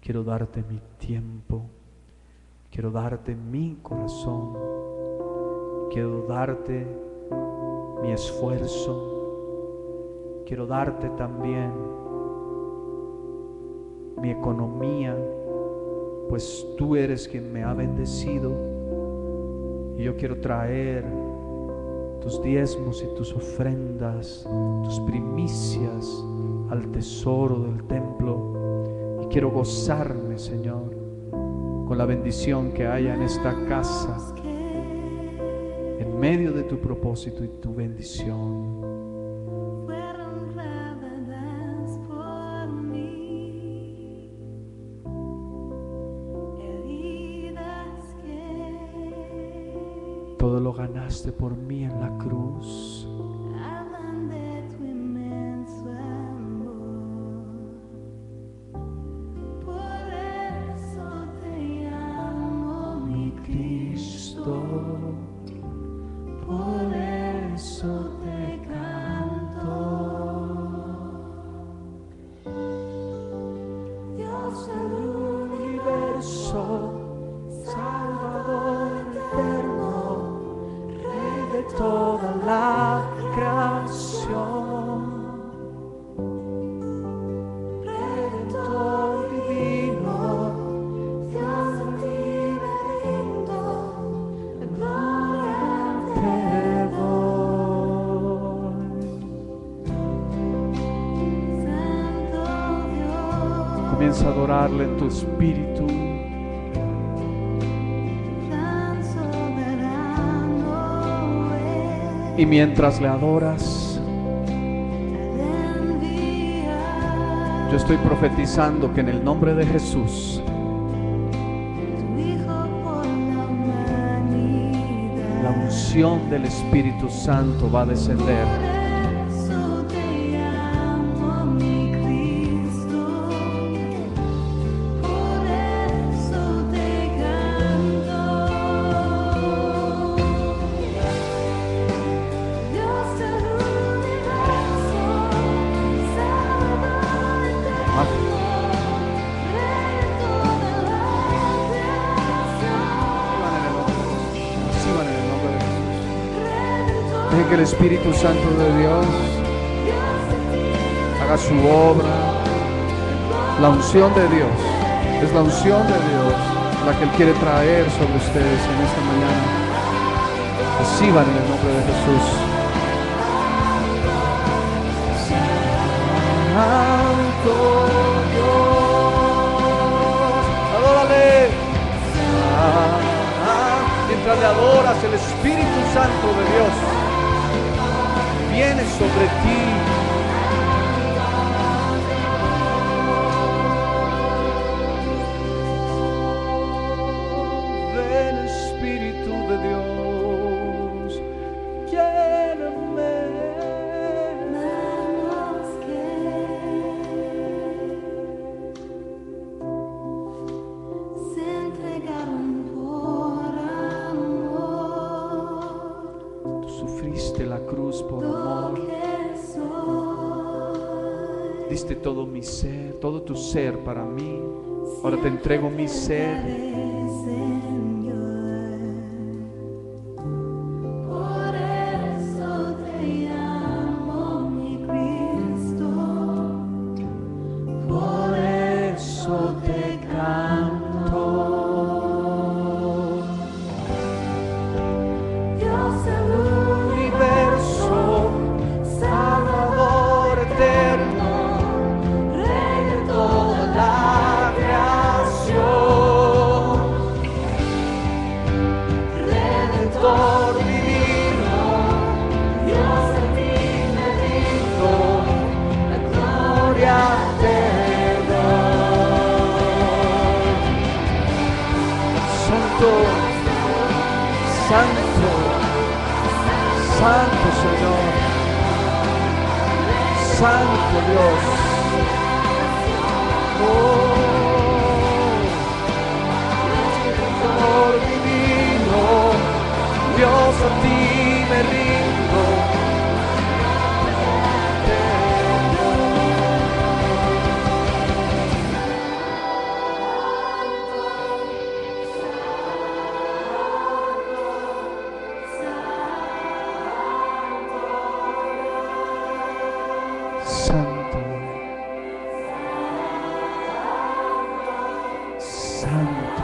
quiero darte mi tiempo, quiero darte mi corazón, quiero darte mi esfuerzo, quiero darte también mi economía, pues tú eres quien me ha bendecido. Y yo quiero traer tus diezmos y tus ofrendas, tus primicias al tesoro del templo. Y quiero gozarme, Señor, con la bendición que haya en esta casa, en medio de tu propósito y tu bendición. Todo lo ganaste por mí en la cruz. Mi Cristo, por eso te canto. Dios del universo, Salvador eterno, de toda la creación, Redentor divino, Dios de ti me rindo, gloria te doy. Santo Dios, comienza a adorarle en tu espíritu. Y mientras le adoras, yo estoy profetizando que en el nombre de Jesús, la unción del Espíritu Santo va a descender. Deje que el Espíritu Santo de Dios haga su obra. La unción de Dios es la unción de Dios la que Él quiere traer sobre ustedes en esta mañana. Reciban en el nombre de Jesús. Santo Dios, adórale. Mientras le adoras, el Espíritu Santo de Dios viene sobre ti. Ven, Espíritu de Dios, lléname. Se entregaron por amor. Tú sufriste la cruz por amor. Diste todo mi ser, todo tu ser para mí. Ahora te entrego mi ser. Por eso te amo, mi Cristo. Por eso te canto. Dios del Universo, Salvador eterno, Rey de toda la creación, Redentor divino, Dios de ti me rindo, la gloria te doy. Santo, Santo, Santo Señor, Santo Dios, Señor divino, Dios a ti me rindo. Santo, Santo,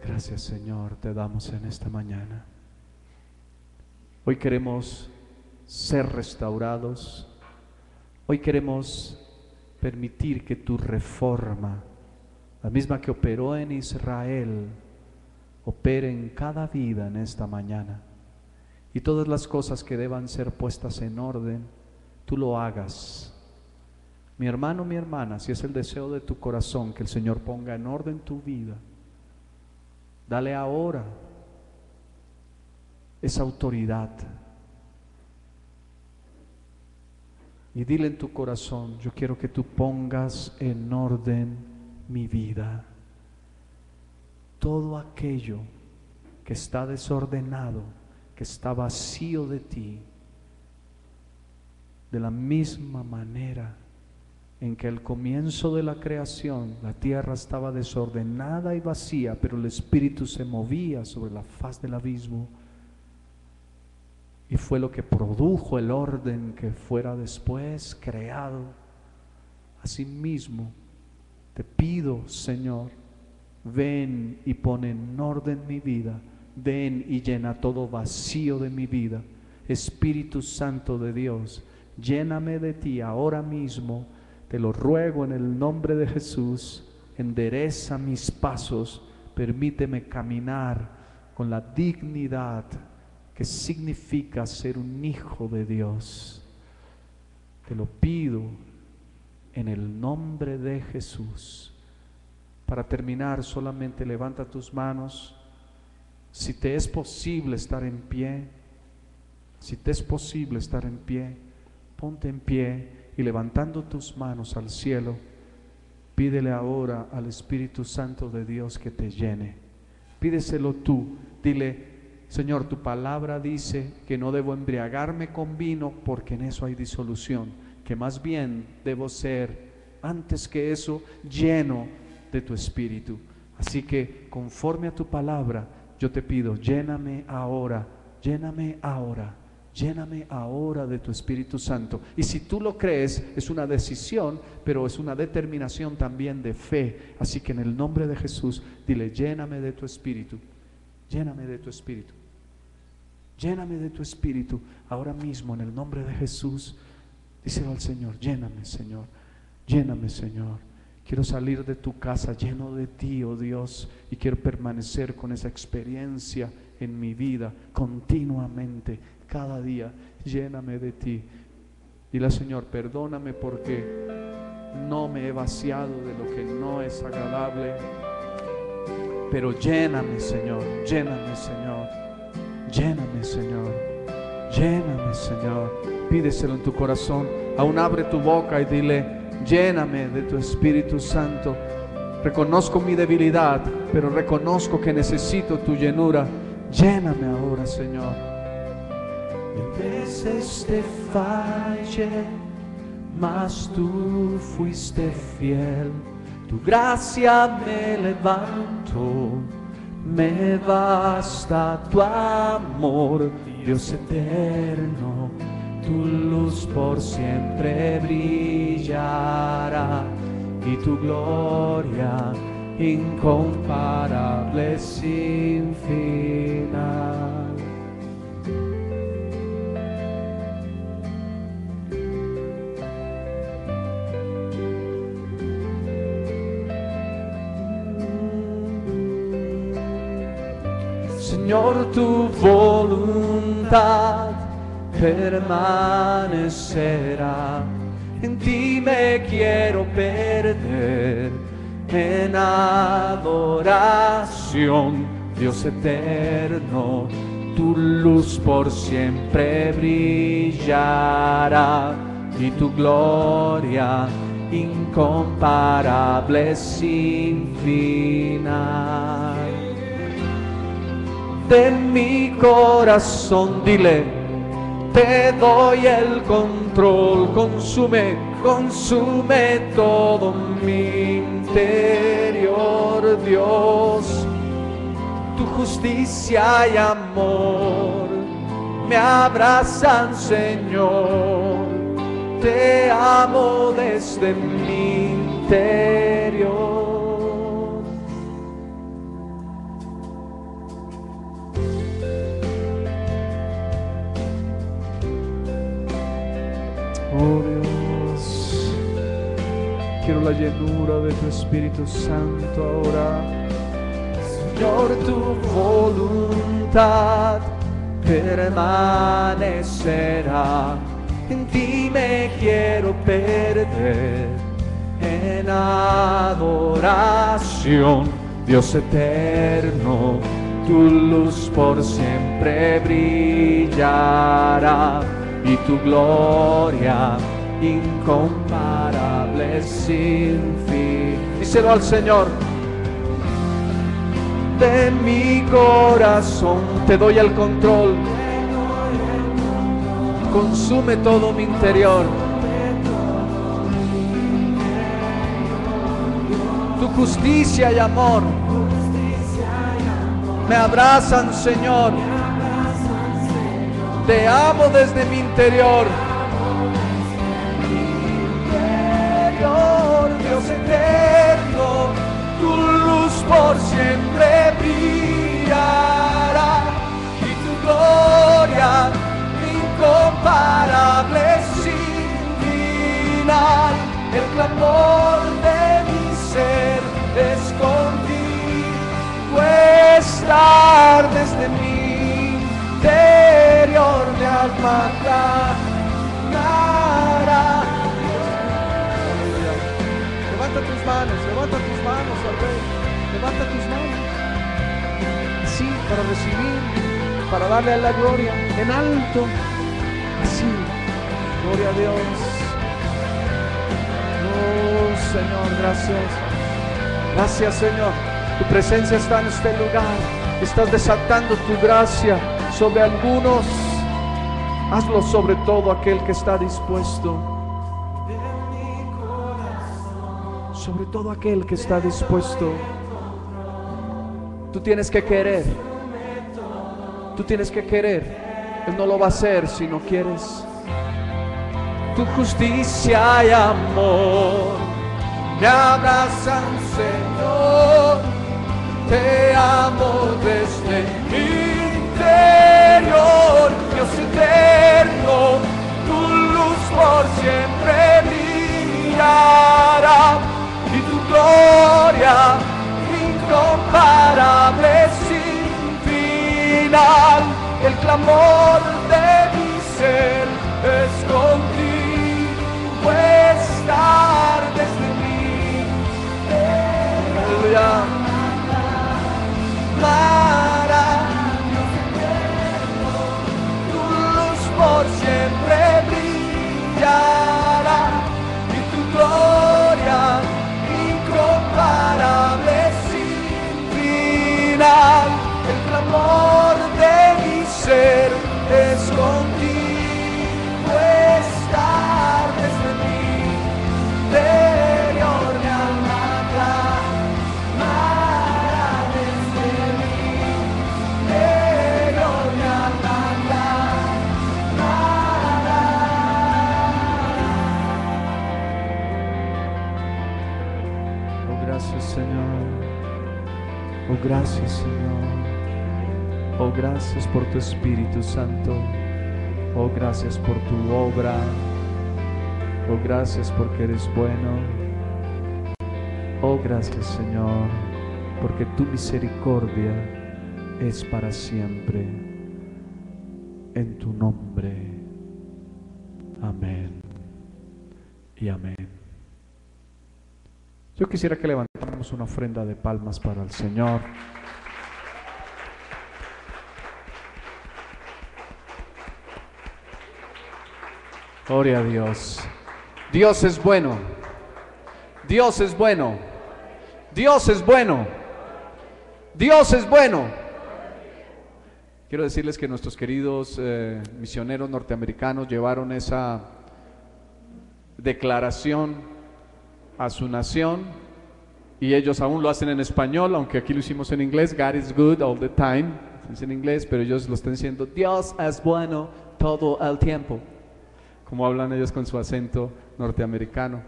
gracias Señor, te damos en esta mañana. Hoy queremos ser restaurados. Hoy queremos permitir que tu reforma, la misma que operó en Israel, opere en cada vida en esta mañana. Y todas las cosas que deban ser puestas en orden, tú lo hagas. Mi hermano, mi hermana, si es el deseo de tu corazón que el Señor ponga en orden tu vida, dale ahora esa autoridad. Y dile en tu corazón, yo quiero que tú pongas en orden mi vida. Todo aquello que está desordenado, que está vacío de ti, de la misma manera en que al comienzo de la creación la tierra estaba desordenada y vacía, pero el Espíritu se movía sobre la faz del abismo, y fue lo que produjo el orden que fuera después creado. Asimismo, te pido, Señor, ven y pon en orden mi vida, ven y llena todo vacío de mi vida. Espíritu Santo de Dios, lléname de ti ahora mismo, te lo ruego en el nombre de Jesús. Endereza mis pasos, permíteme caminar con la dignidad que significa ser un hijo de Dios. Te lo pido en el nombre de Jesús. Para terminar, solamente levanta tus manos. Si te es posible estar en pie, si te es posible estar en pie, ponte en pie y levantando tus manos al cielo, pídele ahora al Espíritu Santo de Dios que te llene. Pídeselo tú, dile: Señor, tu palabra dice que no debo embriagarme con vino porque en eso hay disolución, que más bien debo ser, antes que eso, lleno de tu Espíritu. Así que conforme a tu palabra, yo te pido, lléname ahora, lléname ahora, lléname ahora de tu Espíritu Santo. Y si tú lo crees, es una decisión, pero es una determinación también de fe. Así que en el nombre de Jesús, dile: lléname de tu Espíritu. Lléname de tu Espíritu, lléname de tu Espíritu ahora mismo en el nombre de Jesús. Díselo al Señor: lléname, Señor, lléname, Señor. Quiero salir de tu casa lleno de ti, oh Dios, y quiero permanecer con esa experiencia en mi vida continuamente, cada día. Lléname de ti. Dile al Señor: perdóname porque no me he vaciado de lo que no es agradable. Pero lléname, Señor, lléname, Señor, lléname, Señor, lléname, Señor. Pídeselo en tu corazón. Aún abre tu boca y dile: lléname de tu Espíritu Santo. Reconozco mi debilidad, pero reconozco que necesito tu llenura. Lléname ahora, Señor. A veces te fallé, mas tú fuiste fiel. Tu gracia me levantó, me basta tu amor, Dios eterno, tu luz por siempre brillará y tu gloria incomparable sin final. Señor, tu voluntad permanecerá. En ti me me quiero perder en adoración, Dios eterno, tu luz por siempre brillará y tu gloria incomparable sin final. De mi corazón, dile, te doy el control, consume todo mi interior, Dios. Tu justicia y amor me abrazan, Señor. Te amo desde mi interior. Oh Dios, quiero la llenura de tu Espíritu Santo ahora. Señor, tu voluntad permanecerá. En ti me quiero perder en adoración, Dios eterno, tu luz por siempre brillará y tu gloria incomparable sin fin. Díselo al Señor. De mi corazón te doy el control, consume todo mi interior. Tu justicia y amor me abrazan, Señor. Te amo desde mi interior. Dios eterno, tu luz por siempre brillará y tu gloria incomparable sin final. El clamor de mi ser es contigo estar desde mi interior, mi alma cantará. Levanta tus manos al Rey. Levanta tus manos. Sí, para recibir, para darle a la gloria en alto. Así, gloria a Dios. Oh Señor, gracias. Gracias, Señor. Tu presencia está en este lugar. Estás desatando tu gracia sobre algunos. Hazlo sobre todo aquel que está dispuesto. Sobre todo aquel que está dispuesto. Tú tienes que querer. Tú tienes que querer. Él no lo va a hacer si no quieres. Tu justicia y amor me abrazan, Señor. Te amo desde mi interior, Dios eterno, tu luz por siempre brillará y tu gloria incomparable sin final. El clamor de mi ser es contigo estar desde mí. Aleluya. Para tu luz por siempre brillará y tu gloria incomparable sin final. El clamor de mi ser es contigo estar desde mi interior, mi alma clamará desde mi interior, mi alma clamará. Oh, gracias, Señor. Oh, gracias, Señor. Oh, gracias por tu Espíritu Santo. Oh, gracias por tu obra. Oh, gracias porque eres bueno. Oh, gracias, Señor, porque tu misericordia es para siempre. En tu nombre. Amén y amén. Yo quisiera que levantáramos una ofrenda de palmas para el Señor. Gloria a Dios. Dios es bueno. Dios es bueno. Dios es bueno. Dios es bueno. Quiero decirles que nuestros queridos misioneros norteamericanos llevaron esa declaración a su nación y ellos aún lo hacen en español, aunque aquí lo hicimos en inglés. God is good all the time, es en inglés, pero ellos lo están diciendo, Dios es bueno todo el tiempo, como hablan ellos con su acento norteamericano.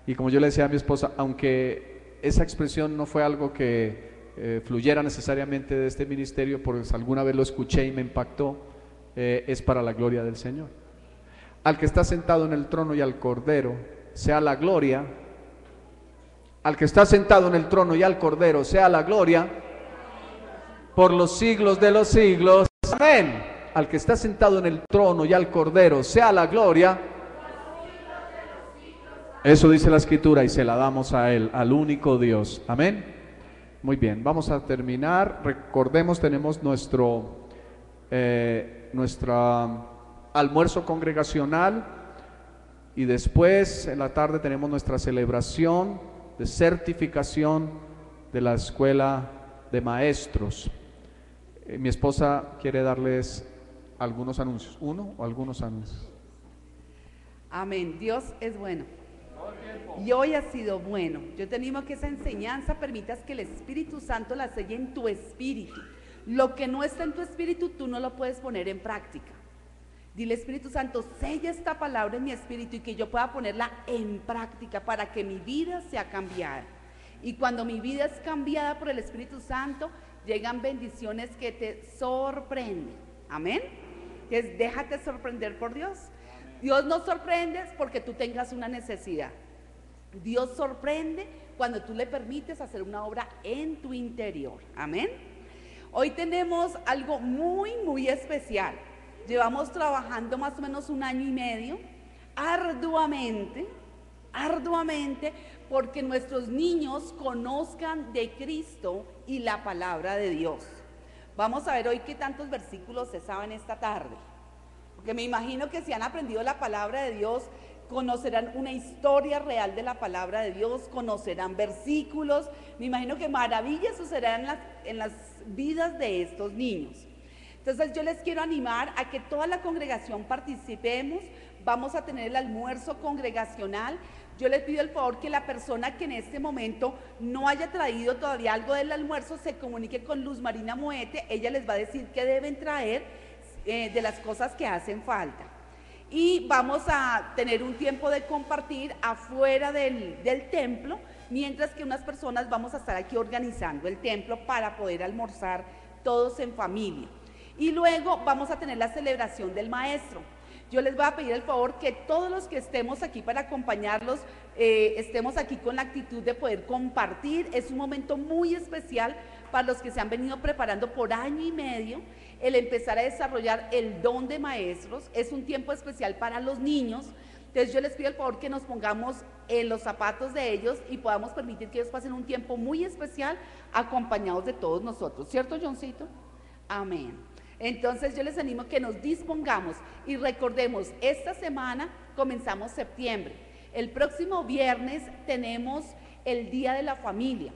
Y como yo le decía a mi esposa, aunque esa expresión no fue algo que fluyera necesariamente de este ministerio, porque alguna vez lo escuché y me impactó, es para la gloria del Señor. Al que está sentado en el trono y al Cordero sea la gloria. Al que está sentado en el trono y al Cordero sea la gloria por los siglos de los siglos. Amén. Al que está sentado en el trono y al Cordero sea la gloria. Eso dice la Escritura y se la damos a Él, al único Dios. Amén. Muy bien, vamos a terminar. Recordemos, tenemos nuestro almuerzo congregacional y después en la tarde tenemos nuestra celebración de certificación de la escuela de maestros. Mi esposa quiere darles algunos anuncios, uno o algunos anuncios. Amén, Dios es bueno. Y hoy ha sido bueno. Yo te animo a que esa enseñanza permitas que el Espíritu Santo la selle en tu espíritu. Lo que no está en tu espíritu, tú no lo puedes poner en práctica. Dile, Espíritu Santo, sella esta palabra en mi espíritu y que yo pueda ponerla en práctica para que mi vida sea cambiada. Y cuando mi vida es cambiada por el Espíritu Santo, llegan bendiciones que te sorprenden. Amén. Entonces, déjate sorprender por Dios. Dios no sorprende porque tú tengas una necesidad. Dios sorprende cuando tú le permites hacer una obra en tu interior. Amén. Hoy tenemos algo muy especial. Llevamos trabajando más o menos 1 año y medio, arduamente, porque nuestros niños conozcan de Cristo y la palabra de Dios. Vamos a ver hoy qué tantos versículos se saben esta tarde. Porque me imagino que si han aprendido la palabra de Dios, conocerán una historia real de la palabra de Dios, conocerán versículos. Me imagino que maravillas sucederán en las vidas de estos niños. Entonces yo les quiero animar a que toda la congregación participemos. Vamos a tener el almuerzo congregacional. Yo les pido el favor que la persona que en este momento no haya traído todavía algo del almuerzo se comunique con Luz Marina Moete. Ella les va a decir qué deben traer de las cosas que hacen falta. Y vamos a tener un tiempo de compartir afuera del templo, mientras que unas personas vamos a estar aquí organizando el templo para poder almorzar todos en familia. Y luego vamos a tener la celebración del maestro. Yo les voy a pedir el favor que todos los que estemos aquí para acompañarlos, estemos aquí con la actitud de poder compartir. Es un momento muy especial para los que se han venido preparando por 1 año y medio, el empezar a desarrollar el don de maestros. Es un tiempo especial para los niños. Entonces yo les pido el favor que nos pongamos en los zapatos de ellos y podamos permitir que ellos pasen un tiempo muy especial acompañados de todos nosotros. ¿Cierto, Johncito? Amén. Entonces yo les animo a que nos dispongamos y recordemos, esta semana comenzamos septiembre. El próximo viernes tenemos el Día de la Familia.